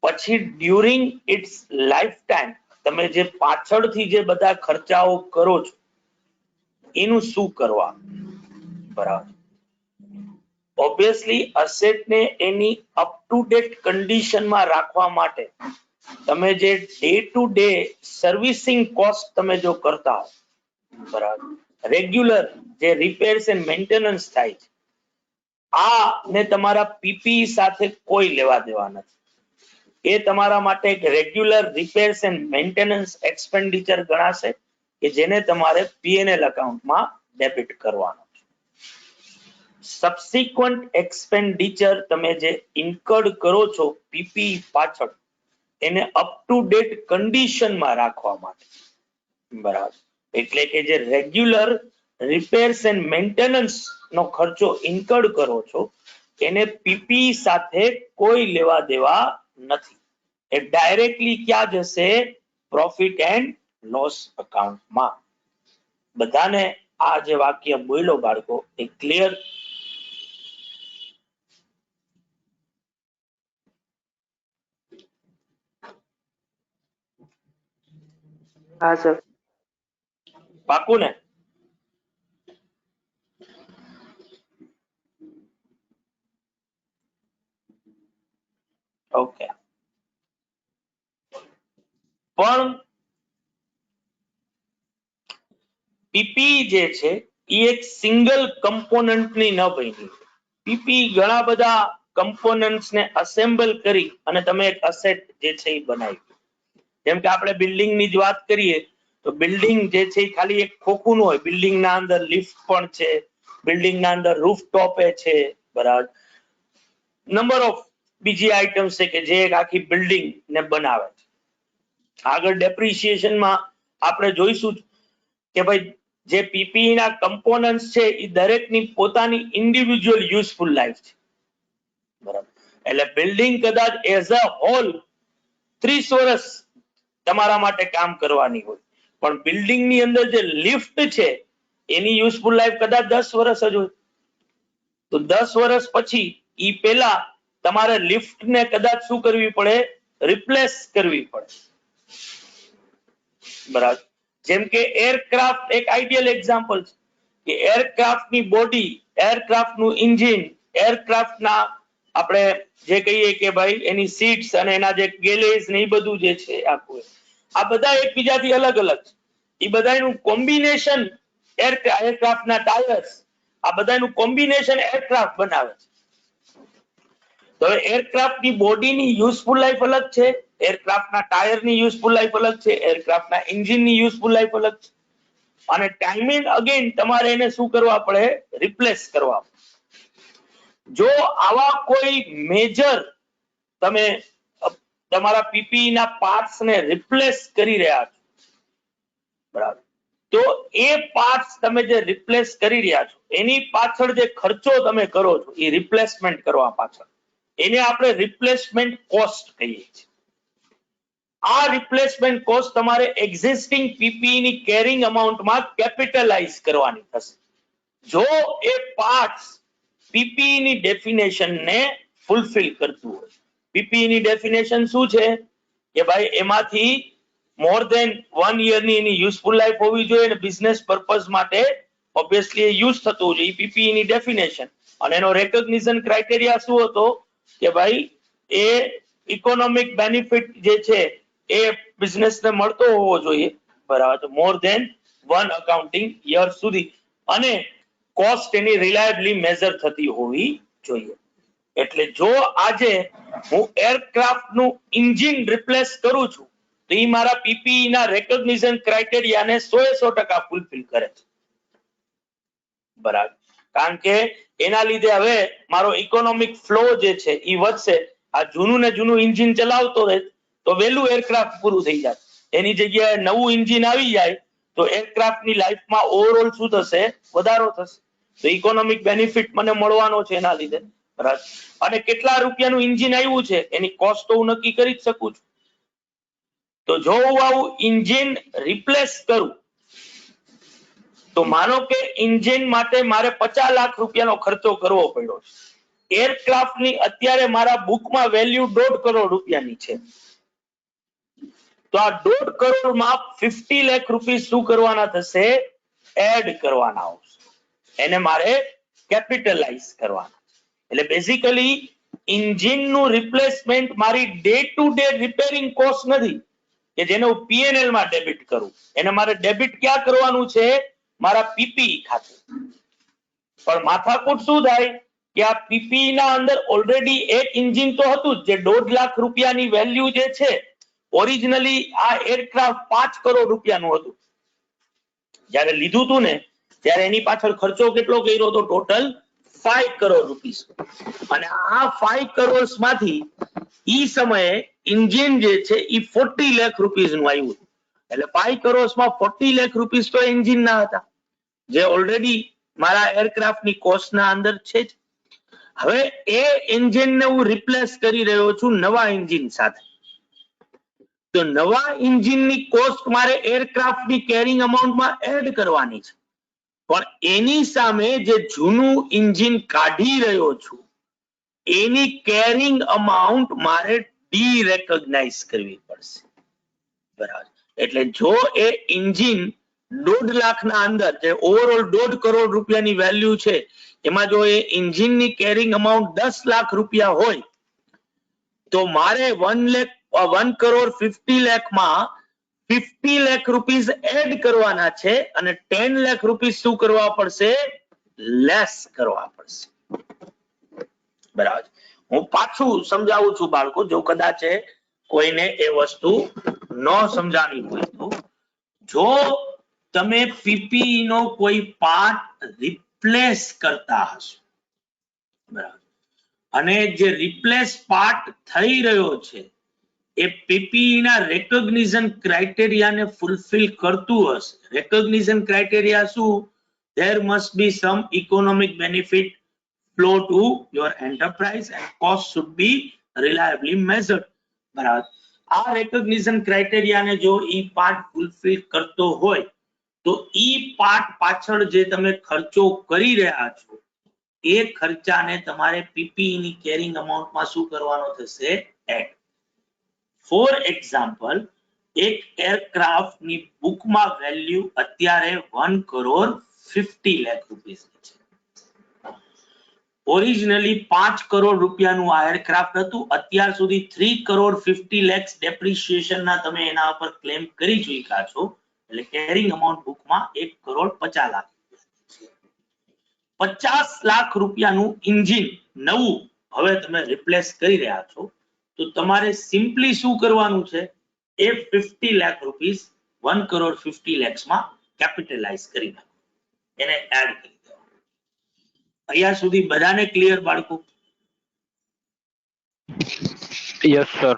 પછી ડ્યુરિંગ ઇટ્સ લાઈફ ટાઈમ તમે જે પાછળથી જે બધા ખર્ચાઓ કરો છો એનું શું કરવાનું? બરાબર. ઓબ્વિયસલી અસેટ ને એની અપ ટુ ડેટ કન્ડિશનમાં રાખવા માટે તમે જે day to day servicing cost તમે જો કરતા હો, બરાબર, રેગ્યુલર જે રિપેર્સ એન્ડ મેન્ટેનન્સ થાય છે, આ ને તમારા પીપી સાથે કોઈ લેવા દેવા નથી. એ તમારા માટે એક regular repairs and maintenance expenditure ગણાશે કે જેને તમારે પીએનએલ એકાઉન્ટમાં ડેબિટ કરવાનો છે. સબસિક્વન્ટ એક્સપેન્ડિચર તમે જે ઇન્કર્ડ કરો છો પીપી પાછળ, એને અપ ટુ ડેટ કન્ડિશનમાં રાખવા માટે, બરાબર, એટલે કે જે રેગ્યુલર રિપેર્સ એન્ડ મેન્ટેનન્સ નો ખર્ચો ઇન્કર્ડ કરો છો એને પીપી સાથે કોઈ લેવા દેવા નથી. એ ડાયરેક્ટલી ક્યાં જશે? પ્રોફિટ એન્ડ લોસ એકાઉન્ટમાં. બધાને આ જે વાક્ય બોલ્યો બાળકો એ ક્લિયર? હા સર. પાકું ને? ઓકે. પણ પીપી જે છે એ એક સિંગલ કમ્પોનન્ટ ની ન બની. પીપી ઘણા બધા કમ્પોનન્ટ્સ ને અસેમ્બલ કરી અને તમે એક અસેટ જે છે એ બનાવી. જેમ કે આપણે બિલ્ડિંગ ની જ વાત કરીએ તો બિલ્ડિંગ જે છે એ ખાલી એક ખોખું ન હોય. બિલ્ડિંગ ના અંદર લિફ્ટ પણ છે, બિલ્ડિંગ ના અંદર રૂફટોપ છે, બરાબર. નંબર ઓફ બીજી આઇટમ્સ છે કે જે એક આખી બિલ્ડિંગ ને બનાવે છે. આગળ ડેપ્રિસિએશનમાં આપણે જોઈશું કે ભાઈ જે પીપી ના કમ્પોનન્ટ્સ છે એ દરેકની પોતાની ઇન્ડિવિડ્યુઅલ યુઝફુલ લાઈફ છે, બરાબર. એટલે બિલ્ડિંગ કદાચ એઝ અ હોલ 30 વર્ષ તમારા માટે કામ કરવાની હોય, પણ બિલ્ડિંગ ની અંદર જે લિફ્ટ છે એની યુઝફુલ લાઈફ કદાચ 10 વર્ષ જ હોય. તો 10 વર્ષ પછી ઈ પેલા તમારે લિફ્ટ ને કદાચ શું કરવી પડે? રિપ્લેસ કરવી પડે, બરાબર. જેમ કે એરક્રાફ્ટ એક આઈડિયલ એક્ઝામ્પલ છે કે એરક્રાફ્ટ ની બોડી, એરક્રાફ્ટ નું એન્જિન, એરક્રાફ્ટ ના આપણે જે કહીએ કે ભાઈ એની સીટ્સ અને એના જે ગેલેજ ને એ બધું જે છે આખું, આ બધા એકબીજાથી અલગ અલગ છે. એ બધાનું કોમ્બિનેશન એરક્રાફ્ટ ના ટાયર્સ, આ બધાનું કોમ્બિનેશન એરક્રાફ્ટ બનાવે છે. તો એરક્રાફ્ટ ની બોડીની યુઝફુલ લાઈફ અલગ છે, એરક્રાફ્ટ ના ટાયર ની યુઝફુલ લાઈફ અલગ છે, એરક્રાફ્ટ ના એન્જિન ની યુઝફુલ લાઈફ અલગ છે. અને ટાઈમિંગ અગેન તમારે એને શું કરવા પડે? રિપ્લેસ કરવા પડે. જો આવા કોઈ મેજર તમે તમારા પીપી ના પાર્ટ્સ ને રિપ્લેસ કરી રહ્યા છો, બરાબર, તો એ પાર્ટ્સ તમે જે રિપ્લેસ કરી રહ્યા છો એની પાછળ જે ખર્ચો તમે કરો છો એ રિપ્લેસમેન્ટ કરવા પાછળ, એને આપણે રિપ્લેસમેન્ટ કોસ્ટ કહીએ છીએ. આ રિપ્લેસમેન્ટ કોસ્ટ તમારે એક્ઝિસ્ટિંગ પીપી ની કેરિંગ અમાઉન્ટમાં કેપિટલાઇઝ કરવાની થશે. જો એ પાર્ટ્સ પીપી ની ડેફિનેશન ને ફૂલફિલ કરતું હોય. પીપી ની ડેફિનેશન શું છે કે ભાઈ એમાંથી મોર ધેન 1 યર ની એની યુઝફુલ લાઈફ હોવી જોઈએ અને બિઝનેસ પર્પઝ માટે ઓબ્વિયસલી યુઝ થતું જોઈએ. પીપી ની ડેફિનેશન અને એનો રેકોગ્નિશન ક્રાઇટેરિયા શું હતો કે ભાઈ એ ઇકોનોમિક બેનિફિટ જે છે એ બિઝનેસને મળતો હોવો જોઈએ, બરાબર, મોર ધેન 1 અકાઉન્ટિંગ યર સુધી, અને કોસ્ટ એની રિલાયબલી મેઝર થતી હોવી જોઈએ. એટલે જો આજે હું એરક્રાફ્ટ નું એન્જિન રિપ્લેસ કરું છું તો એ મારા પીપી ના રેકોગ્નિશન ક્રાઇટેરિયાને 100% ફૂલફિલ કરે છે, બરાબર. કારણ કે એના લીધે હવે મારો ઇકોનોમિક ફ્લો જે છે એ વધશે. આ જૂનું ને જૂનું એન્જિન ચલાવતો રહે તો વહેલું એરક્રાફ્ટ પૂરું થઈ જાય. એની જગ્યાએ નવું એન્જિન આવી જાય તો એરક્રાફ્ટ ની લાઈફમાં ઓવરઓલ શું થશે? વધારો થશે. તો ઇકોનોમિક બેનિફિટ મને મળવાનો છે એના લીધે, બરાબર. અને કેટલા રૂપિયાનું એન્જિન આવ્યું છે એની કોસ્ટ તો હું નક્કી કરી જ શકું છું. તો જો હું આવું એન્જિન રિપ્લેસ કરું તો માનો કે એન્જિન માટે મારે 50 લાખ રૂપિયાનો ખર્ચો કરવો પડ્યો છે. એરક્રાફ્ટ ની અત્યારે મારા બુકમાં વેલ્યુ 1.5 કરોડ રૂપિયાની છે. તો આ 1.5 કરોડમાં 50 લાખ રૂપિયા શું કરવાના થશે? એડ કરવાના આવશે. એને મારે કેપિટલાઇઝ કરવાના. એટલે બેઝિકલી એન્જિન નું રિપ્લેસમેન્ટ મારી day to day repairing cost નથી કે જેને હું પીએનએલ માં ડેબિટ કરું. એને મારે ડેબિટ ક્યાં કરવાનું છે? મારા પીપી ખાતે. પણ માથાકૂટ શું થાય કે આ પીપી ના અંદર ઓલરેડી એક એન્જિન તો હતું જ, જે 1.5 લાખ રૂપિયાની વેલ્યુ જે છે ઓરિજિનલી આ એરક્રાફ્ટ 5 કરોડ રૂપિયાનું હતું. જ્યારે લીધું હતું ને ત્યારે એની પાછળ ખર્ચો કેટલો કર્યો હતો? Total 5 crore rupees. અને આ 5 કરોડ માંથી ઈ સમયે એન્જિન જે છે ઈ 40 લાખ રૂપીસ નું આવ્યું. એટલે 5 કરોડ માં 40 લાખ રૂપીસ તો એન્જિન ના હતા, જે ઓલરેડી મારા એરક્રાફ્ટ ની કોસ્ટ ના અંદર છે જ. હવે એ એન્જિન ને હું રિપ્લેસ કરી રહ્યો છું નવા એન્જિન સાથે. તો નવા એન્જિન ની કોસ્ટ મારે એરક્રાફ્ટ ની કેરિંગ અમાઉન્ટમાં એડ કરવાની છે. પણ એની સામે જે જૂનું એન્જિન કાઢી રહ્યો છું એની કેરિંગ અમાઉન્ટ મારે ડી રેકોગ્નાઇઝ કરવી પડશે, બરાબર. એટલે જો એ એન્જિન 1.5 લાખના અંદર જે ઓવરઓલ 1.5 કરોડ રૂપિયાની વેલ્યુ છે એમાં જો એ એન્જિનની કેરિંગ અમાઉન્ટ 10 લાખ રૂપિયા હોય તો મારે 1 કરોડ 50 લાખમાં 50 લાખ રૂપીસ એડ કરવાના છે અને 10 લાખ રૂપીસ શું કરવા પડશે? લેસ કરવા પડશે. બરાબર. હું પાછું સમજાવું છું બાળકો, જો કદાચ કોઈને એ વસ્તુ ન સમજાવી હોય તો, જો તમે પીપીઈ નો કોઈ પાર્ટ રિપ્લેસ કરતા હશો, બરાબર, અને જે રિપ્લેસ પાર્ટ થઈ રહ્યો છે એ પીપીઈ ના રેકોગ્નિશન ક્રાઇટેરિયાને ફૂલફિલ કરતું હશે. રેકોગ્નિશન ક્રાઇટેરિયા શું? there must be some economic benefit flow to your enterprise and cost should be reliably measured. બરાબર. આ રેકોગ્નિશન ક્રાઇટેરિયાને જો ઈ પાર્ટ ફૂલફિલ કરતો હોય તો ઈ પાર્ટ પાછળ જે તમે ખર્ચો કરી રહ્યા છો એ ખર્ચાને તમારે પીપીઈ ની કેરિંગ અમાઉન્ટમાં શું કરવાનો થશે? એડ. ફોર એક્ઝામ્પલ, એક એરક્રાફ્ટ ની બુકમાં વેલ્યુ અત્યારે 1 કરોડ 50 લાખ રૂપિયા છે. ઓરિજિનલી 5 કરોડ રૂપિયાનું આ એરક્રાફ્ટ હતું. અત્યાર સુધી 3 કરોડ 50 લાખ ડેપ્રિસિએશન ના તમે એના ઉપર ક્લેમ કરી ચૂક્યા છો. એટલે કેરિંગ અમાઉન્ટ બુકમાં 1 કરોડ 50 લાખ. 50 લાખ રૂપિયાનું એન્જિન નવું હવે તમે રિપ્લેસ કરી રહ્યા છો તો તમારે સિમ્પલી શું કરવાનું છે? એ 50 લાખ રૂપીસ 1 કરોડ 50 લાખમાં કેપિટલાઇઝ કરી નાખો, એને એડ કરી દો. અહીંયા સુધી બધાને ક્લિયર બાળકો? Yes sir.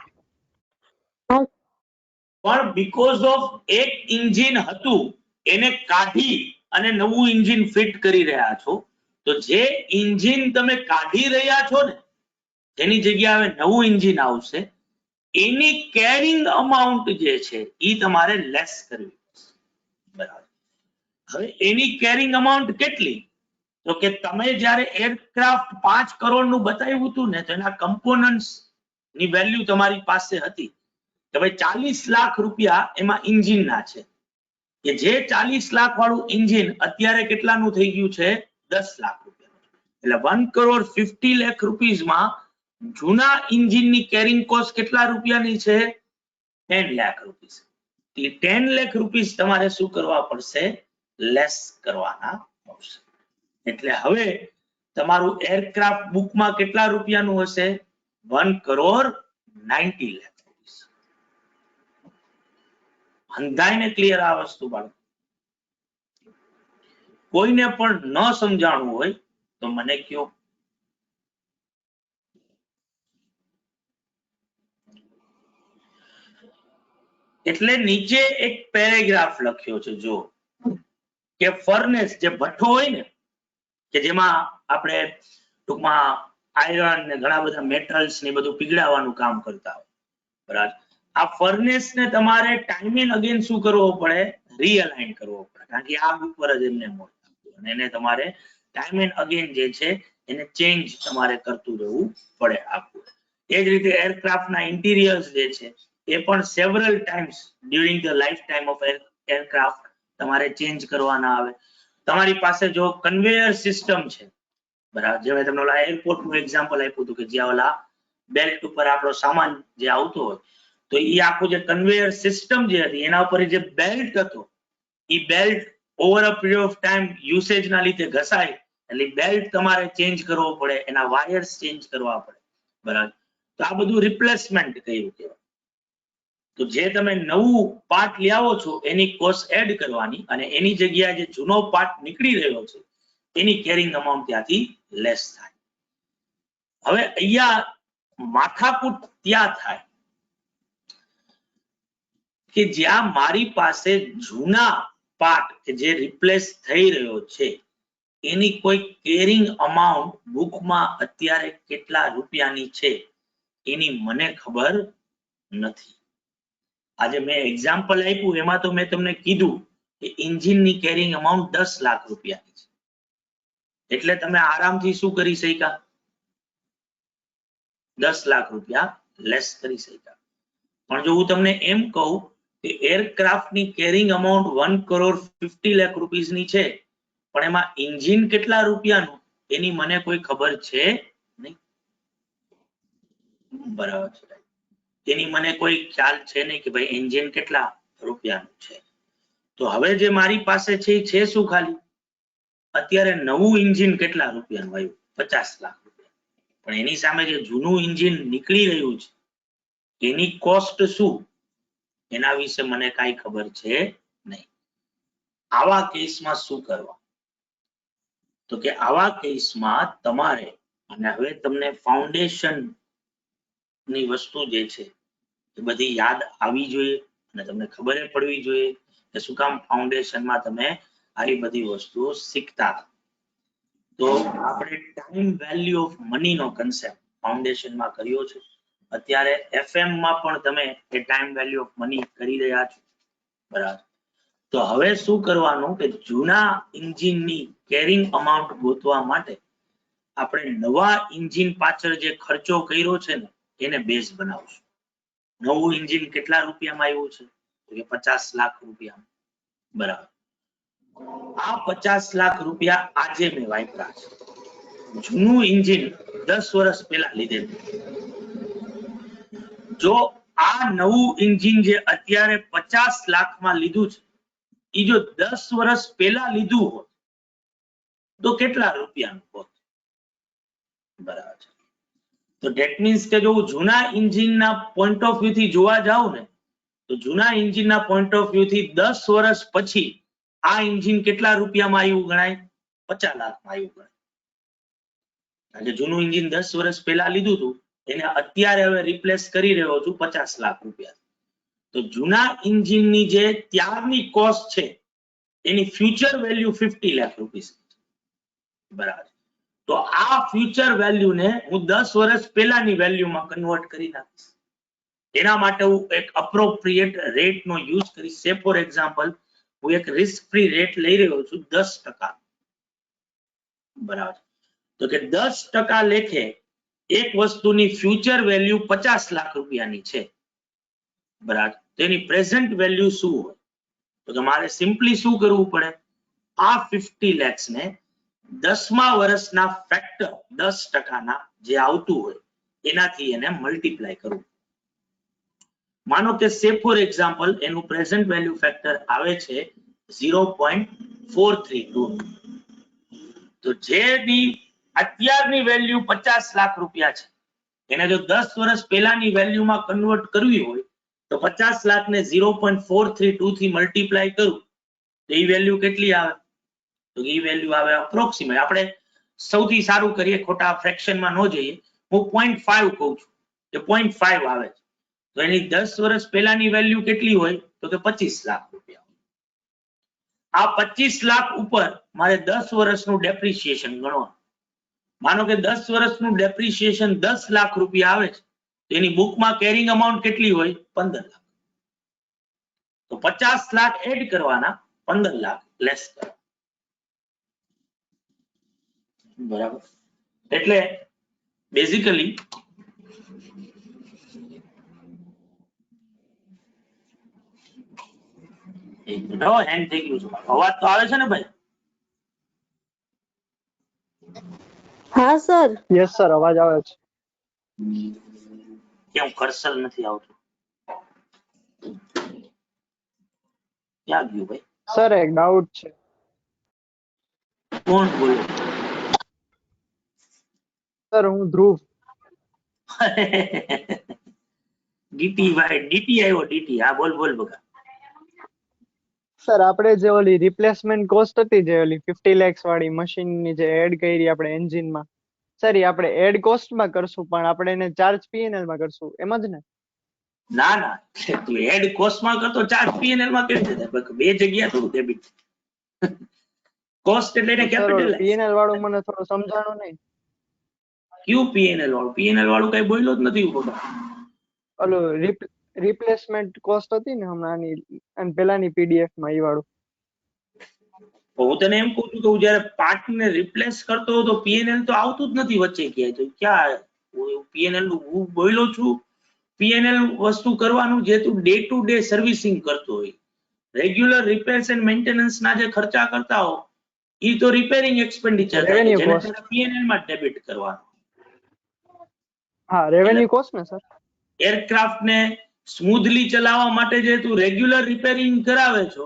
પણ બીકોઝ ઓફ એક એન્જિન હતું એને કાઢી અને નવું એન્જિન ફિટ કરી રહ્યા છો, તો જે એન્જિન તમે કાઢી રહ્યા છો ને એની જગ્યાએ નવું એન્જિન આવશે, એની કેરિંગ અમાઉન્ટ જે છે એ તમારે લેસ કરવી પડશે. બરાબર. હવે એની કેરિંગ અમાઉન્ટ કેટલી? તો કે તમે જ્યારે એરક્રાફ્ટ 5 કરોડ નું બતાવ્યું હતું ને તો એના કમ્પોનન્ટ્સ ની વેલ્યુ તમારી પાસે હતી કે ભાઈ 40 લાખ રૂપિયા એમાં એન્જિન ના છે, કે જે 40 લાખ વાળું એન્જિન અત્યારે કેટલાનું થઈ ગયું છે? 10 લાખ રૂપિયા. એટલે 1 કરોડ 50 લાખ રૂપીસમાં જૂના એન્જિનની કેરિંગ કોસ્ટ કેટલા રૂપિયાની છે? 10 લાખ રૂપીસ. તે 10 લાખ રૂપીસ તમારે શું કરવા પડશે? લેસ કરવાના આવશે. એટલે હવે તમારું એરક્રાફ્ટ બુકમાં કેટલા રૂપિયાનું હશે? 1 કરોડ 90 લાખ રૂપીસ. અંધાઈને ક્લિયર આ વસ્તુ બાળકો? કોઈને પણ ન સમજાણું હોય તો મને કયો. એટલે નીચે એક પેરેગ્રાફ લખ્યો છે જો, કે ફર્નેસ જે ભઠ્ઠો હોય ને કે જેમાં આપણે ટૂંકમાં આયરન ને ઘણા બધા મેટલ્સ ને બધું પીગળાવવાનું કામ કરતા હોય, બરાબર. આ ફર્નેસ ને તમારે ટાઈમ એન્ડ અગેન શું કરવો પડે? રીઅલાઇન કરવો પડે, કારણ કે આગ ઉપર જ એમને મળતા અને એને તમારે ટાઈમ એન્ડ અગેન જે છે એને ચેન્જ તમારે કરતું રહેવું પડે આખું. એ જ રીતે એરક્રાફ્ટના ઇન્ટિરિયર્સ જે છે એ પણ several times during the life time of aircraft તમારે ચેન્જ કરવાના આવે. તમારી પાસે જો કન્વેયર સિસ્ટમ છે, બરાબર, જેમ તમને ઓલા એરપોર્ટ નું એક્ઝામ્પલ આપ્યું હતું કે જ્યાં ઓલા બેલ્ટ ઉપર આપણો સામાન જે આવતો હોય તો એ આખું જે કન્વેયર સિસ્ટમ જે હતી એના ઉપર જે બેલ્ટ હતો એ belt over a period of time usage ના લીધે ઘસાય એટલે બેલ્ટ તમારે ચેન્જ કરવો પડે, એના વાયર્સ ચેન્જ કરવા પડે, બરાબર. તો આ બધું રિપ્લેસમેન્ટ કહ્યું કહેવાય. તો જે તમે નવું પાર્ટ લાવો છો એની કોસ્ટ એડ કરવાની અને એની જગ્યાએ જે જૂનો પાર્ટ નીકળી રહ્યો છે એની કેરિંગ અમાઉન્ટ ત્યાંથી લેસ થાય. હવે અહીંયા માથાકૂટ ત્યાં થાય કે જ્યાં મારી પાસે જૂના પાર્ટ કે જે રિપ્લેસ થઈ રહ્યો છે એની કોઈ કેરિંગ અમાઉન્ટ બુકમાં અત્યારે કેટલા રૂપિયાની છે એની મને ખબર નથી. આજે મેં એક્ઝામ્પલ આપ્યું એમાં તો મેં તમને કીધું કે એન્જિનની કેરિંગ અમાઉન્ટ 10 લાખ રૂપિયાની છે, એટલે તમે આરામથી શું કરી શક્યા? 10 લાખ રૂપિયા લેસ કરી શક્યા. પણ જો હું તમને એમ કહું એરક્રાફ્ટ ની કેરિંગ અમાઉન્ટ 1,50,00,000 રૂપીસ ની છે, પણ એમાં એન્જિન કેટલા રૂપિયાનું એની મને કોઈ ખબર છે નહીં. બરાબર છે, એની મને કોઈ ખ્યાલ છે નહીં કે ભાઈ એન્જિન કેટલા રૂપિયાનું છે. તો હવે જે મારી પાસે છે એ છે શું? ખાલી અત્યારે નવું એન્જિન કેટલા રૂપિયાનું આવ્યું? 50 લાખ રૂપિયા. પણ એની સામે જે જૂનું એન્જિન નીકળી રહ્યું છે એની કોસ્ટ શું, એના વિશે મને કાંઈ ખબર છે નહીં. આવા કેસમાં શું કરવા? તો કે આવા કેસમાં તમારે, અને હવે તમને ફાઉન્ડેશન ની વસ્તુ જે છે એ બધી યાદ આવી જોઈએ અને તમને ખબર પડવી જોઈએ કે શું કામ ફાઉન્ડેશનમાં તમે આવી બધી વસ્તુઓ શીખતા. તો આપણે ટાઈમ વેલ્યુ ઓફ મની નો કન્સેપ્ટ ફાઉન્ડેશનમાં કર્યો છે. અત્યારે FM માં પણ તમે એ ટાઈમ વેલ્યુ ઓફ મની કરી રહ્યા છો. બરાબર. તો હવે શું કરવાનું કે જૂના એન્જિનની કેરિંગ અમાઉન્ટ ગોતવા માટે આપણે નવા એન્જિન પાછળ જે ખર્ચો કર્યો છે ને એને બેઝ બનાવશું. નવું એન્જિન કેટલા રૂપિયામાં આવ્યું છે? તો કે 50 લાખ રૂપિયા. બરાબર. આ 50 લાખ રૂપિયા આજે મેં વાપર્યા છે. જૂનું એન્જિન 10 વર્ષ પહેલા લીધેલું. જો આ નવું એન્જિન જે અત્યારે 50 લાખમાં લીધું છે એ જો 10 વર્ષ પહેલા લીધું હોત તો કેટલા રૂપિયાનું હોત? બરાબર છે. તો ધેટ મીન્સ કે જો જૂના એન્જિનના પોઈન્ટ ઓફ વ્યૂ થી જોવા જાવ ને તો જૂના એન્જિનના પોઈન્ટ ઓફ વ્યૂ થી 10 વર્ષ પછી આ એન્જિન કેટલા રૂપિયામાં આવ્યું ગણાય? 50 લાખમાં આવ્યું ગણાય. કારણ કે જૂનું એન્જિન 10 વર્ષ પહેલા લીધું હતું એને અત્યારે હવે રિપ્લેસ કરી રહ્યો છું 50 લાખ રૂપિયા. તો જૂના એન્જિનની જે ત્યારની કોસ્ટ છે એની ફ્યુચર વેલ્યુ 50 લાખ રૂપીસ. બરાબર. તો આ ફ્યુચર વેલ્યુ ને હું 10 વર્ષ પહેલાની વેલ્યુમાં કન્વર્ટ કરી નાખીશ. એના માટે હું એક અપ્રોપ્રિએટ રેટ નો યુઝ કરીશ. સે ફોર એક્ઝામ્પલ હું એક રિસ્ક ફ્રી રેટ લઈ રહ્યો છું 10%. બરાબર. તો કે 10% લેખે એક વસ્તુની ફ્યુચર વેલ્યુ 50 લાખ રૂપિયાની છે. બરાબર. તેની પ્રેઝન્ટ વેલ્યુ શું હોય? તો કે મારે સિમ્પલી શું કરવું પડે? આ 50 lakhs ને 10મા વર્ષના ફેક્ટર 10%ના જે આવતું હોય એનાથી એને મલ્ટીપ્લાય કરવું. માનો કે સે ફોર એક્ઝામ્પલ એનું પ્રેઝન્ટ વેલ્યુ ફેક્ટર આવે છે 0.432. તો જેની અત્યારની વેલ્યુ 50 લાખ રૂપિયા છે એને જો 10 વર્ષ પહેલાની વેલ્યુમાં કન્વર્ટ કરવી હોય તો 50 લાખને 0.432 થી મલ્ટીપ્લાય કરું તો એ વેલ્યુ કેટલી આવે? તો એ વેલ્યુ આવે અપ્રોક્સિમેટ. આપણે સૌથી સારું કરીએ, ખોટા ફ્રેક્શનમાં ન જઈએ. હું 0.5 કહું છું કે 0.5 આવે છે. તો એની 10 વર્ષ પહેલાની વેલ્યુ કેટલી હોય? તો કે 25 લાખ રૂપિયા. આ 25 લાખ ઉપર મારે 10 વર્ષનું ડેપ્રિસિએશન ગણવાનું. માનો કે 10 વર્ષનું ડેપ્રિસિએશન 10 લાખ રૂપિયા આવે છે તો એની બુકમાં કેરિંગ અમાઉન્ટ કેટલી હોય? 15 લાખ. તો 50 લાખ એડ કરવાના, 15 લાખ લેસ કરવાના. બરાબર. એટલે બેઝિકલી હેન્ડ થઈ ગયું છે. અવાજ તો આવે છે ને ભાઈ? હા સર. યસ સર, અવાજ આવે છે. કેમ કર્સર નથી આવતું? ક્યાં ગયું ભાઈ? સર એક ડાઉટ છે. કોણ બોલે? સર હું ધ્રુવ. ડીટી ભાઈ, ડીટી આવ્યો ડીટી. હા બોલ બોલ બકા. સર આપણે જે ઓલી રિપ્લેસમેન્ટ કોસ્ટ હતી જે ઓલી 50 lakhs વાળી મશીનની જે એડ કરી આપણે એન્જિનમાં, સર એ આપણે એડ કોસ્ટમાં કરશું પણ આપણે એને ચાર્જ પીએનએલ માં કરશું એમ જ ને? ના ના, તું હેડ કોસ્ટમાં કરતો ચાર્જ પીએનએલ માં કરી દે. બે જગ્યા થોડું ડેબિટ. કોસ્ટ એટલે એને કેપિટલ. પીએનએલ વાળું મને થોડું સમજાણું નહીં. ક્યુ પીએનએલ વાળું? પીએનએલ વાળું કઈ બોલ્યો જ નથી હું. ઓલું રિપ્લેસમેન્ટ કોસ્ટ હતી ને હમણાં આની પેલાની પીડીએફ માં એ વાળું. હું તને એમ કહું છું કે હું જયારે પાર્ટ ને રિપ્લેસ કરતો હોઉં તો પીએનએલ તો આવતું જ નથી વચ્ચે ક્યાંય. તો ક્યાં પીએનએલ નું હું બોલ્યો છું? પીએનએલ વસ્તુ કરવાનું જે તું ડે ટુ ડે સર્વિસિંગ કરતો હોય, રેગ્યુલર રિપેર્સ એન્ડ મેન્ટેનન્સ ના જે ખર્ચા કરતા હો ઈ તો રિપેરિંગ એક્સપેન્ડિચર થાય Revenue જેને cost. તારે પીએનએલ માં ડેબિટ કરવાનું. હા રેવન્યુ કોસ્ટ ને સર. એરક્રાફ્ટ ને સ્મૂધલી ચલાવવા માટે જે તું રેગ્યુલર રિપેરિંગ કરાવે છો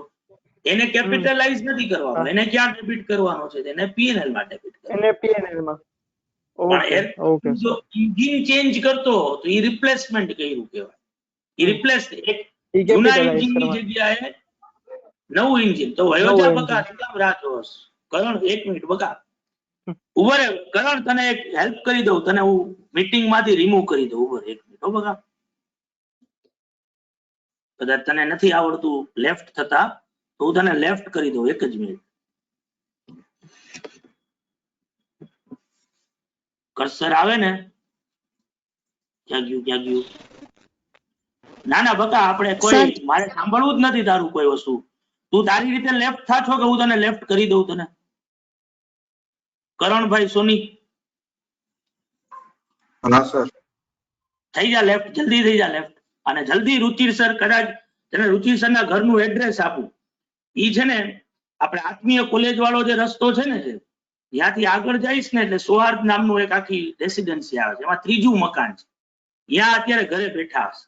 એને કેપિટલાઇઝ નથી કરવાનો, હા. એને ક્યાં ડેબિટ કરવાનો છે? એને પીએનએલ માં ડેબિટ કરવાનો. એને પીએનએલ માં. પણ ઓકે aircraft ઓકે જો એન્જિન ચેન્જ કરતો હો તો એ રિપ્લેસમેન્ટ કર્યું કહેવાય. એ રિપ્લેસ એક ઈ જૂના કેપિટલાઇઝ એન્જિન ની કરવાનું. જગ્યાએ નવું એન્જિન. તો વયો નવું જા engine. બકા, કેટલામ રાહ જોવસ? કરણ 1 મિનિટ બકા, ઉભો રે કરણ, તને એક હેલ્પ કરી દઉં, તને હું મીટિંગ માંથી રિમૂવ કરી દઉં. ઉભો રે 1 મિનિટ હો બકા. કદાચ તને નથી આવડતું લેફ્ટ થતા તો હું તને લેફ્ટ કરી દઉં. 1 જ મિનિટ. કર્સર આવે ને, ક્યાં ગયું? ના ના બકા, આપણે કોઈ મારે સાંભળવું જ નથી તારું કોઈ વસ્તુ. તું તારી રીતે લેફ્ટ થા છો કે હું તને લેફ્ટ કરી દઉં? તને કરણભાઈ સોની હા સર. થઈ જા લેફ્ટ, જલ્દી થઈ જા લેફ્ટ. અને જલ્દી રુચિર સર, કદાચ તને રુચિર સર ના ઘરનું એડ્રેસ આપું. ઈ છે ને આપણે આત્મીય કોલેજ વાળો જે રસ્તો છે ને, ત્યાંથી આગળ જઈશ ને એટલે સૌહાર્દ નામનું એક આખી રેસિડેન્સી આવે છે, એમાં 3જું મકાન છે. ત્યાં અત્યારે ઘરે બેઠા હશે.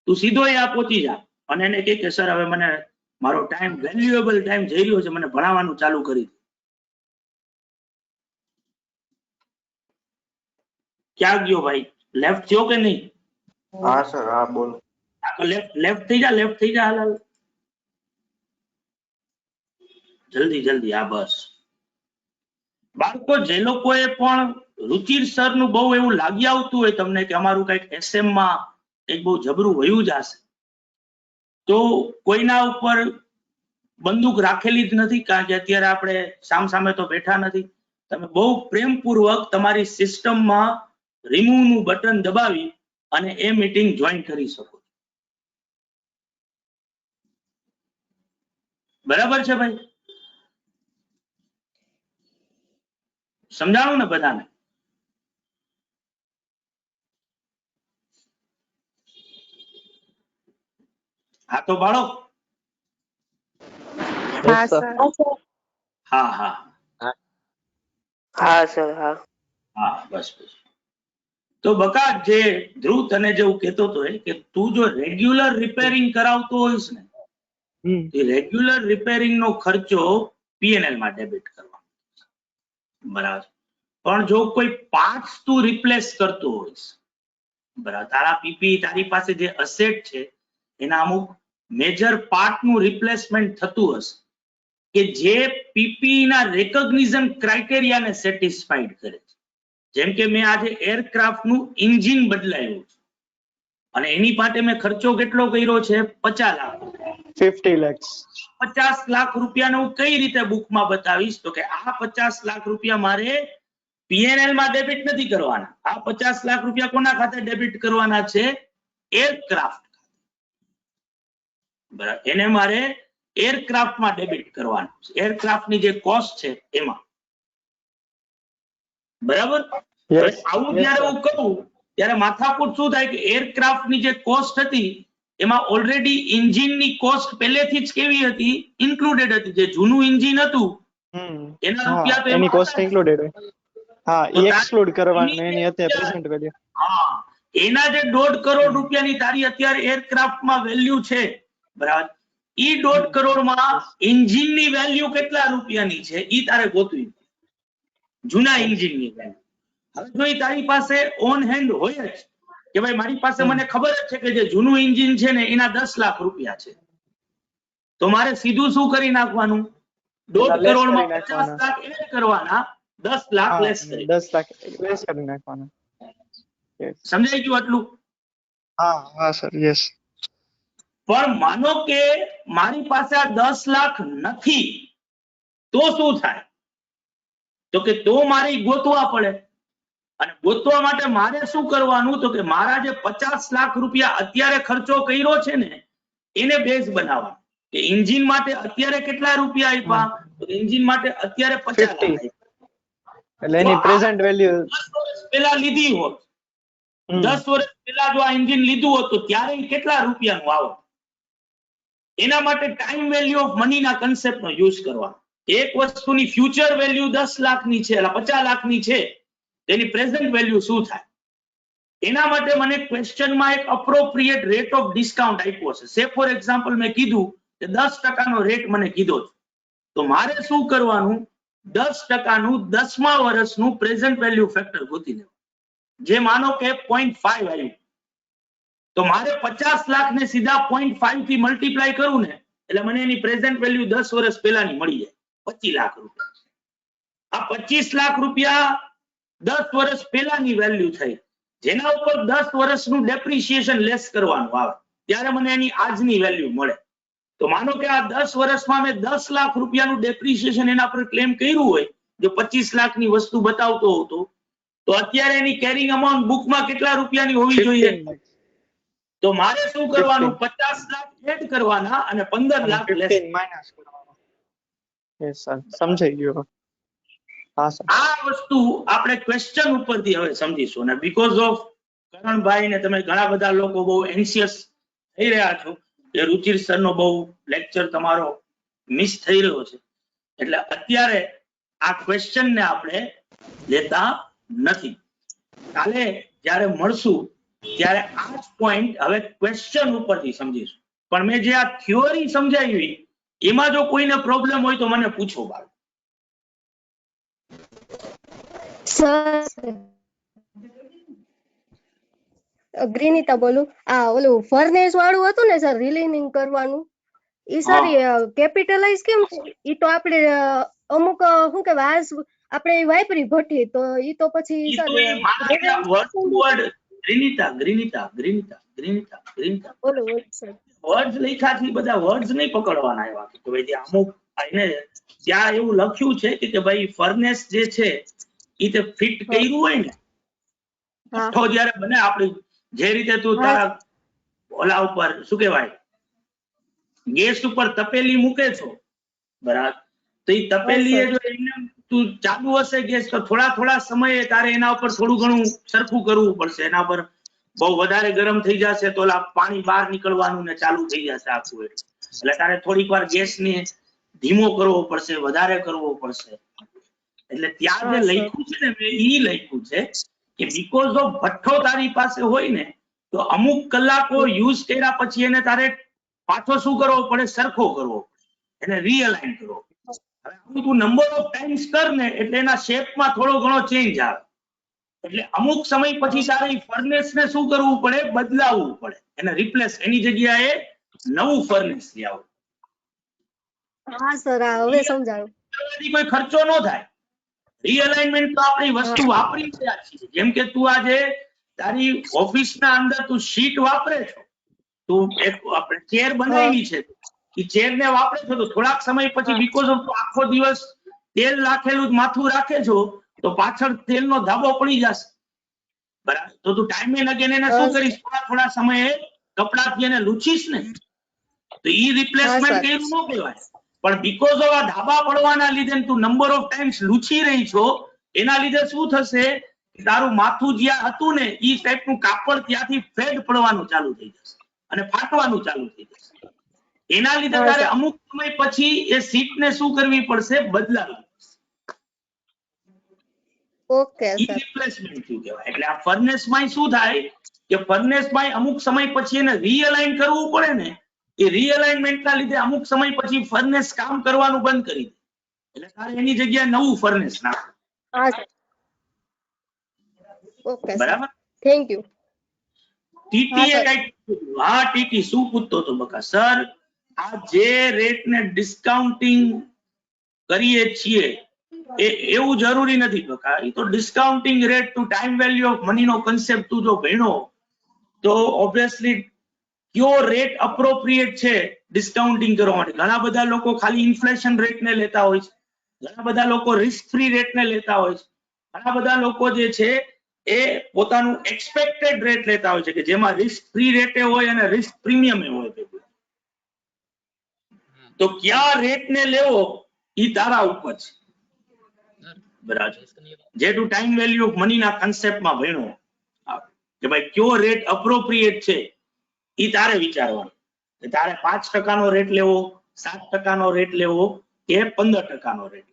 તું સીધો અહીંયા પહોંચી જા અને એને કહે કે સર હવે મને મારો ટાઈમ, વેલ્યુએબલ ટાઈમ જઈ રહ્યો છે, મને ભણાવવાનું ચાલુ કરી દે. ક્યાં ગયો ભાઈ? લેફ્ટ થયો કે નહીં? હા સર. હા બોલો. લેફ્ટ થઈ જા, લેફ્ટ થઈ જા. હાલ જલ્દી. આ બસ બાળકો, જે લોકોએ પણ રુચિર સર નું બહુ એવું લાગી આવતું હોય તમને કે અમારું કઈક એસએમ માં એક બહુ જબરું વયું જશે, તો કોઈના ઉપર બંદૂક રાખેલી જ નથી, કારણ કે અત્યારે આપણે સામે તો બેઠા નથી. તમે બહુ પ્રેમપૂર્વક તમારી સિસ્ટમમાં રિમૂવ નું બટન દબાવી અને એ મીટિંગ જોઈન કરી શકો. બરાબર છે ભાઈ? સમજાણું ને બધાને? હા તો બાળો. હા સર. હા સર. હા બસ. તો બકા, જે ધ્રુવ તને જેવું કહેતો હતો કે તું જો રેગ્યુલર રિપેરિંગ કરાવતો હોઈશ ને, એ રેગ્યુલર રિપેરિંગ નો ખર્ચો પીએનએલ માં ડેબિટ કરવાનો. બરાબર. પણ જો કોઈ પાર્ટ્સ તું રિપ્લેસ કરતો હોઈશ, બરાબર, તારા પીપી, તારી પાસે જે અસેટ છે એના અમુક મેજર પાર્ટ નું રિપ્લેસમેન્ટ થતું હશે કે જે પીપી ના રેકોગ્નિશન ક્રાઇટેરિયાને સેટિસ્ફાઈડ કરે છે. જેમ કે મેં આજે એરક્રાફ્ટ નું એન્જિન બદલાયું છે અને એની માટે મેં ખર્ચો કેટલો કર્યો છે? 50 લાખ. 50 lakhs. 50 લાખ રૂપિયાને હું કઈ રીતે બુકમાં બતાવીશ? તો કે આ 50 લાખ રૂપિયા મારે પીએનએલ માં ડેબિટ નથી કરવાના. આ 50 લાખ રૂપિયા કોના ખાતે ડેબિટ કરવાના છે? એરક્રાફ્ટ. બરાબર. એને મારે એરક્રાફ્ટ માં ડેબિટ કરવાનું છે, એરક્રાફ્ટ ની જે કોસ્ટ છે એમાં. બરાબર. હવે આવું જ્યારે હું કહું ત્યારે માથાકૂટ શું થાય કે એરક્રાફ્ટ ની જે કોસ્ટ હતી એમાં ઓલરેડી એન્જિન ની કોસ્ટ પહેલેથી જ કેવી હતી? ઇન્ક્લુડેડ હતી. જે જૂનું એન્જિન હતું એના રૂપિયા તો એની એમાં કોસ્ટ હતા જ. ઇન્ક્લુડેડ હોય. હા તો ઈ એક્સક્લુડ કરવાનું એની એની અત્યારે જે પ્રેઝન્ટ વેલ્યુ. હા, એના જે 1.5 કરોડ રૂપિયાની તારી અત્યારે એરક્રાફ્ટ માં વેલ્યુ છે, બરાબર, ઈ 1.5 કરોડમાં એન્જિન ની વેલ્યુ કેટલા રૂપિયાની છે ઈ તારે ગોતવી. જૂના એન્જિન ની વેલ્યુ. હવે જો ઈ તારી પાસે ઓન હેન્ડ હોય જ કે ભાઈ મારી પાસે, મને ખબર જ છે કે જે જૂનું એન્જિન છે ને એના 10 લાખ રૂપિયા છે, તો મારે સીધું શું કરી નાખવાનું? 1.5 કરોડમાં 50 લાખ એડ કરવાના, 10 લાખ લેસ કરી. 10 લાખ લેસ કરી નાખવાના. સમજાઈ ગયું આટલું? હા સર. યસ. પણ માનો કે મારી પાસે આ 10 લાખ નથી, તો શું થાય? તો કે તો મારે ગોતવા પડે. અને ગોતવા માટે મારે શું કરવાનું? તો કે મારા જે 50 લાખ રૂપિયા અત્યારે ખર્ચો કર્યો છે ને એને બેઝ બનાવવાનો. કે એન્જિન માટે અત્યારે કેટલા રૂપિયા આપ્યા? તો એન્જિન માટે અત્યારે 50 લાખ આપ્યા. એટલે એની પ્રેઝન્ટ વેલ્યુ પેલા લીધી હોત 10 વર્ષ પહેલા જો આ એન્જિન લીધું હોત તો ત્યારે ઈ કેટલા રૂપિયાનું આવત? એના માટે ટાઈમ વેલ્યુ ઓફ મની ના કન્સેપ્ટ નો યુઝ કરવા. એક વસ્તુની ફ્યુચર વેલ્યુ 10 લાખની છે, 50 લાખની છે, તેની પ્રેઝન્ટ વેલ્યુ શું થાય? એના માટે મને ક્વેશ્ચનમાં એક અપ્રોપ્રિએટ રેટ ઓફ ડિસ્કાઉન્ટ આપ્યો છે. સે ફોર એક્ઝામ્પલ મેં કીધું કે 10% નો રેટ મને કીધો છે, તો મારે શું કરવાનું? 10% નું 10મા વર્ષનું પ્રેઝન્ટ વેલ્યુ ફેક્ટર ગોતી લેવું. જે માનો કે 0.5 આવ્યું, તો મારે 50 લાખને સીધા 0.5 થી મલ્ટીપ્લાય કરું ને એટલે મને એની પ્રેઝન્ટ વેલ્યુ 10 વર્ષ પહેલાની મળી જાય, 25 લાખ રૂપિયા. આ 25 લાખ રૂપિયા 10 વર્ષ પહેલાની વેલ્યુ થઈ, જેના ઉપર 10 વર્ષનું ડેપ્રિસિએશન લેસ કરવાનું આવે, ત્યારે મને એની આજની વેલ્યુ મળે. તો માનો કે આ 10 વર્ષમાં મેં 10 લાખ રૂપિયાનું ડેપ્રિસિએશન એના પર ક્લેમ કર્યું હોય, જો 25 લાખની વસ્તુ બતાવતો હતો, તો અત્યારે એની કેરિંગ અમાઉન્ટ બુકમાં કેટલા રૂપિયાની હોવી જોઈએ? તો મારે શું કરવાનું? 50 લાખ એડ કરવાના અને 15 લાખ લેસ માઇનસ કરવાનો. યસ સર, સમજાઈ ગયું. હા સર. આ વસ્તુ આપણે ક્વેશ્ચન ઉપરથી હવે સમજીશું. અને બીકોઝ ઓફ કરણભાઈ ને તમે ઘણા બધા લોકો બહુ એન્શિયસ થઈ રહ્યા છો કે રુચિર સર નો બહુ લેક્ચર તમારો મિસ થઈ રહ્યો છે, એટલે અત્યારે આ ક્વેશ્ચન ને આપણે લેતા નથી. કાલે જ્યારે મળશું ત્યારે આ જ પોઈન્ટ હવે ક્વેશ્ચન ઉપરથી સમજીશું. પણ મેં જે આ થિયોરી સમજાવી એમાં જો કોઈને પ્રોબ્લેમ હોય તો મને પૂછો. બાળકો સર ગ્રીનિતા બોલું. આ ઓલું ફર્નેસ વાળું હતું ને સર, રિલીનિંગ કરવાનું, ઈ સર કેપિટલાઇઝ કેમ? ઈ તો આપણે અમુક શું કે વાસ આપણે વાપરી ભઠ્ઠી, તો ઈ તો પછી સર વર્ડ્સ લખ્યા છે, બધા વર્ડ્સ નહીં પકડવાના આવ્યા કે ભાઈ અમુક એને ત્યાં એવું લખ્યું છે કે ભાઈ ફર્નેસ જે છે ઈ તે ફિટ કર્યું હોય ને, ભઠ્ઠો જ્યારે બને આપણી, જે રીતે તું તારા ઓલા ઉપર શું કહેવાય ગેસ ઉપર તપેલી મૂકે છો, બરાબર, તો ઈ તપેલી જો એને તું ચાલુ હશે ગેસ, તો થોડા સમયે તારે એના ઉપર થોડું ઘણું સરખું કરવું પડશે. એના પર બહુ વધારે ગરમ થઈ જશે તો પાણી બહાર નીકળવાનું ને ચાલુ થઈ જશે આખું, એટલે તારે થોડીક વાર ગેસ ને ધીમો કરવો પડશે, વધારે કરવો પડશે. એટલે ત્યાં જે લખ્યું છે ને મેં ઈ લખ્યું છે કે બીકોઝ ઓફ ભઠ્ઠો તારી પાસે હોય ને, તો અમુક કલાકો યુઝ કર્યા પછી એને તારે પાછો શું કરવો પડે? સરખો કરવો પડે, એને રીઅલાઇન કરવો. હવે આવું તું નંબર ઓફ ટાઈમ્સ કર ને એટલે એના શેપમાં થોડો ઘણો ચેન્જ આવે, એટલે અમુક સમય પછી તારે ફર્નેસ ને શું કરવું પડે? બદલાવવું પડે, એને રિપ્લેસ, એની જગ્યાએ નવું ફર્નેસ લઈ આવવું. હા સર, હવે સમજાયું. કોઈ ખર્ચો ન થાય. રીઅલાઇનમેન્ટ તો આપણી વસ્તુ વાપરી રહ્યા છીએ. જેમ કે તું આજે તારી ઓફિસના અંદર તું શીટ વાપરે છો, તું એક આપણે ચેર બનાવી છે, એ ચેર ને વાપરે છો, તો થોડાક સમય પછી બીકોઝ ઓફ આખો દિવસ તેલ નાખેલું માથું રાખે છો, તો પાછળ તેલનો ધાબો પડી જશે, બરાબર, તો તું ટાઈમે અગેન એને શું કરીશ? થોડા સમયે કપડાથી એને લૂછીશ ને, તો ઈ રિપ્લેસમેન્ટ કર્યું ન કહેવાય. પણ બીકોઝ ઓફ આ ધાબા પડવાના લીધે તું નંબર ઓફ ટાઈમ્સ લૂછી રહી છો, એના લીધે શું થશે? તારું માથું જ્યાં હતું ને ઈ ટાઈપનું કાપડ ત્યાંથી ફેડ પડવાનું ચાલુ થઈ જશે અને ફાટવાનું ચાલુ થઈ જશે. એના લીધે તારે અમુક સમય પછી એ સીટને શું કરવી પડશે? બદલાવી પડશે. ઓકે સર, રિપ્લેસમેન્ટ થયું કહેવાય. એટલે આ ફર્નેસમાં શું થાય કે ફર્નેસમાં અમુક સમય પછી એને રીઅલાઇન કરવું પડે ને, એ રીઅલાઇનમેન્ટના લીધે અમુક સમય પછી ફર્નેસ કામ કરવાનું બંધ કરી દે, એટલે તારે એની જગ્યાએ નવું ફર્નેસ નાખો. ઓકે બરાબર. Thank you. ટીટી એ કઈક, હા ટીટી શું પૂછતો હતો બકા? સર આ જે રેટ ને ડિસ્કાઉન્ટિંગ કરીએ છીએ એ એવું જરૂરી નથી બકા. એ તો discounting rate to time value of money નો કન્સેપ્ટ તું જો ભણ્યો તો ઓબ્વિયસલી કયો રેટ અપ્રોપ્રિએટ છે ડિસ્કાઉન્ટિંગ કરવા માટે. ઘણા બધા લોકો ખાલી ઇન્ફ્લેશન રેટ ને લેતા હોય છે, ઘણા બધા લોકો રિસ્ક ફ્રી રેટ ને લેતા હોય છે, ઘણા બધા લોકો જે છે એ પોતાનું એક્સપેક્ટેડ રેટ લેતા હોય છે કે જેમાં રિસ્ક ફ્રી રેટે હોય અને રિસ્ક પ્રીમિયમ હોય. તો કયા રેટ ને લેવો ઈ તારા ઉપર છે, બરાબર, જે તું ટાઈમ વેલ્યુ ઓફ મની ના કન્સેપ્ટમાં ભણ્યો. કે ભાઈ કયો રેટ અપ્રોપ્રિએટ છે એ તારે વિચારવાનું કે તારે 5% રેટ લેવો, 7% રેટ લેવો કે 15% રેટ.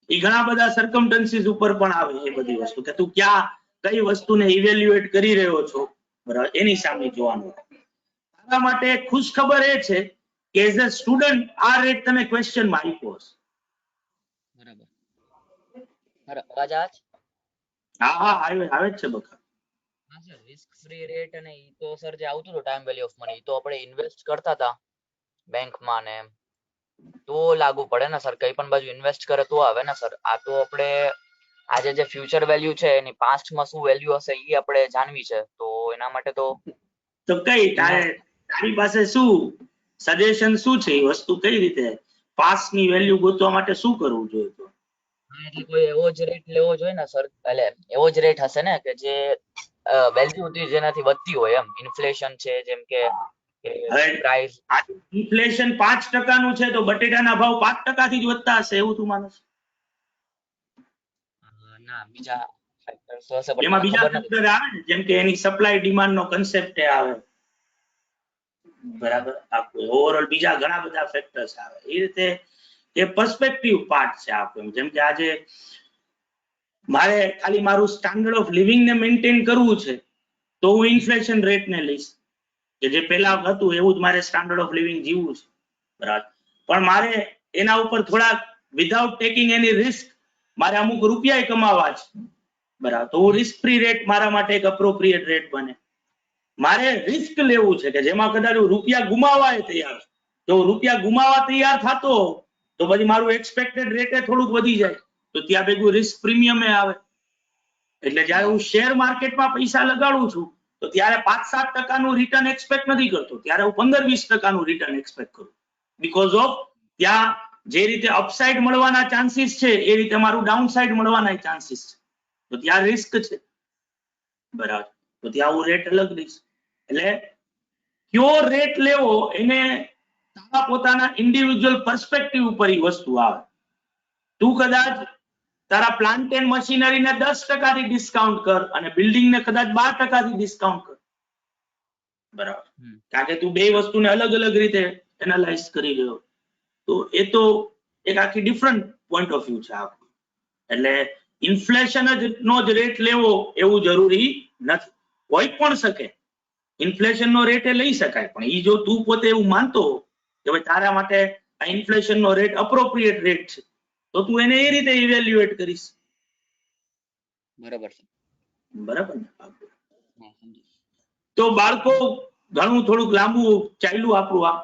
એ ઘણા બધા સર્કમસ્ટન્સીસ ઉપર પણ આવે એ બધી વસ્તુ કે તું કઈ વસ્તુને ઇવેલ્યુએટ કરી રહ્યો છો, બરાબર, એની સામે જોવાનું. તારા માટે ખુશ ખબર એ છે કે એઝ અ સ્ટુડન્ટ આ રેટ તને ક્વેશ્ચનમાં આપ્યો હશે. બરાબર. અવાજ આવે છે? હા આવે જ છે બકા. હા સર, રિસ્ક ફ્રી રેટ અને ઈ તો સર જે આવતું હતું ટાઈમ વેલ્યુ ઓફ મની, તો આપણે ઇન્વેસ્ટ કરતા હતા બેંકમાં ને એમ, તો લાગુ પડે ને સર? કઈ પણ બાજુ ઇન્વેસ્ટ કરે તો આવે ને સર? આ તો આપણે આજે જે ફ્યુચર વેલ્યુ છે એની પાસ્ટમાં શું વેલ્યુ હશે એ આપણે જાણવી છે, તો એના માટે તો તારી પાસે શું સજેશન શું છે? એ વસ્તુ કઈ રીતે પાસ્ટની વેલ્યુ ગોતવા માટે શું કરવું જોઈએ? તો એટલે કોઈ એવો જ રેટ લેવો જોઈએ ને સર, એટલે એવો જ રેટ હશે ને કે જે વેલ્યુ હતી જેનાથી વધતી હોય, એમ ઇન્ફ્લેશન છે જેમ કે પ્રાઇસ. ઇન્ફ્લેશન 5% નું છે તો બટેટાના ભાવ 5% થી જ વધતા હશે એવું તું માનો છો? ના, બીજા ફેક્ટર્સ હશે પણ એમાં મને બીજા ખબર નથી. ફેક્ટર આવે ને, જેમ કે એની સપ્લાય ડિમાન્ડ નો કન્સેપ્ટ આવે, બરાબર. ઓવરઓલ બીજા ઘણા બધા ફેક્ટર્સ આવે. એ રીતે એ પર્સપેક્ટિવ પાર્ટ છે આપણું. જેમ કે આજે મારે ખાલી મારું સ્ટાન્ડર્ડ ઓફ લિવિંગ ને મેન્ટેન કરવું છે તો હું ઇન્ફ્લેશન રેટ ને લઈશ કે જે પહેલા હતું એવું જ મારે સ્ટાન્ડર્ડ ઓફ લિવિંગ જીવવું છે, બરાબર. પણ મારે એના ઉપર થોડા વિધાઉટ ટેકિંગ એની રિસ્ક મારે અમુક રૂપિયા કમાવા છે, બરાબર. તો હું રિસ્ક ફ્રી રેટ મારા માટે એક અપ્રોપ્રિએટ રેટ બને. મારે રિસ્ક લેવું છે કે જેમાં કદાચ રૂપિયા ગુમાવવા તૈયાર, જો રૂપિયા ગુમાવવા તૈયાર થતો તો પછી મારું એક્સપેક્ટેડ રેટ થોડુંક વધી જાય, તો ત્યાં ભેગું રિસ્ક પ્રીમિયમ આવે. એટલે જ્યારે હું શેર માર્કેટમાં પૈસા લગાડું છું તો ત્યારે 5-7% નું રિટર્ન એક્સપેક્ટ નથી કરતો, ત્યારે હું 15-20% નું રિટર્ન એક્સપેક્ટ કરું. બીકોઝ ઓફ ત્યાં જે રીતે અપસાઇડ મળવાના ચાન્સીસ છે એ રીતે મારું ડાઉનસાઇડ મળવાના ચાન્સીસ છે, તો ત્યાં રિસ્ક છે, બરાબર. તો ત્યાં હું રેટ અલગ લઈશ. એટલે કયો રેટ લેવો એને તારા પોતાના ઇન્ડિવિડ્યુઅલ પર્સપેક્ટિવ ઉપર એ વસ્તુ આવે. તું કદાચ તારા પ્લાન્ટ એન્ડ મશીનરી ને 10% થી ડિસ્કાઉન્ટ કર અને બિલ્ડિંગ ને કદાચ 12% થી ડિસ્કાઉન્ટ કર, બરાબર. કારણ કે તું બે વસ્તુને અલગ અલગ રીતે એનાલાઇઝ કરી રહ્યો, તો એ તો એક આખી ડિફરન્ટ પોઈન્ટ ઓફ વ્યૂ છે આપણું. એટલે ઇન્ફ્લેશન નો જ રેટ લેવો એવું જરૂરી નથી. કોઈ પણ શકે ઇન્ફ્લેશન નો રેટ લઈ શકાય, પણ એ જો તું પોતે એવું માનતો કે ભાઈ તારા માટે આ ઇન્ફ્લેશન નો રેટ અપ્રોપ્રિએટ રેટ છે તો તું એને એ રીતે ઇવેલ્યુએટ કરીશ. બરાબર છે. બરાબર ને? તો બાળકો ઘણું થોડુંક લાંબુ ચાલ્યું આપણું આ,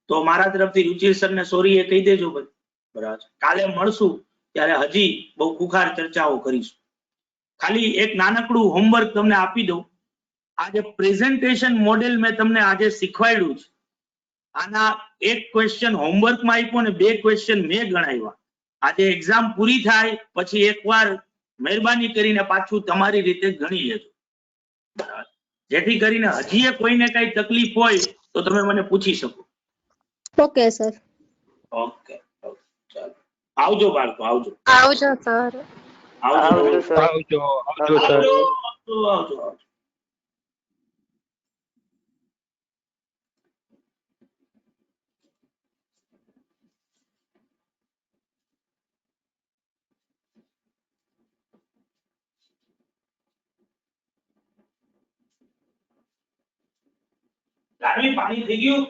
તો મારા તરફથી રુચિર સર ને સોરી એ કહી દેજો ભાઈ, બરાબર. કાલે મળશું ત્યારે હજી બહુ ખુખાર ચર્ચાઓ કરીશું. ખાલી એક નાનકડું હોમવર્ક તમને આપી દઉં. આજે પ્રેઝન્ટેશન મોડેલ મેં તમને આજે શીખવાડ્યું છે, આના એક ક્વેશ્ચન હોમવર્કમાં આપ્યો ને 2 ક્વેશ્ચન મેં ગણાવ્યા. આજે એક્ઝામ પૂરી થાય પછી એકવાર મહેરબાની કરીને પાછું તમારી રીતે ગણી લેજો, બરાબર. જેથી કરીને હજી કોઈને કઈ તકલીફ હોય તો તમે મને પૂછી શકો. Okay sir. ઓકે, ચાલો. આવજો બાળકો, આવજો. આવજો સર. આવજો સર. આવજો સર. આવજો. પાણી થઈ ગયું?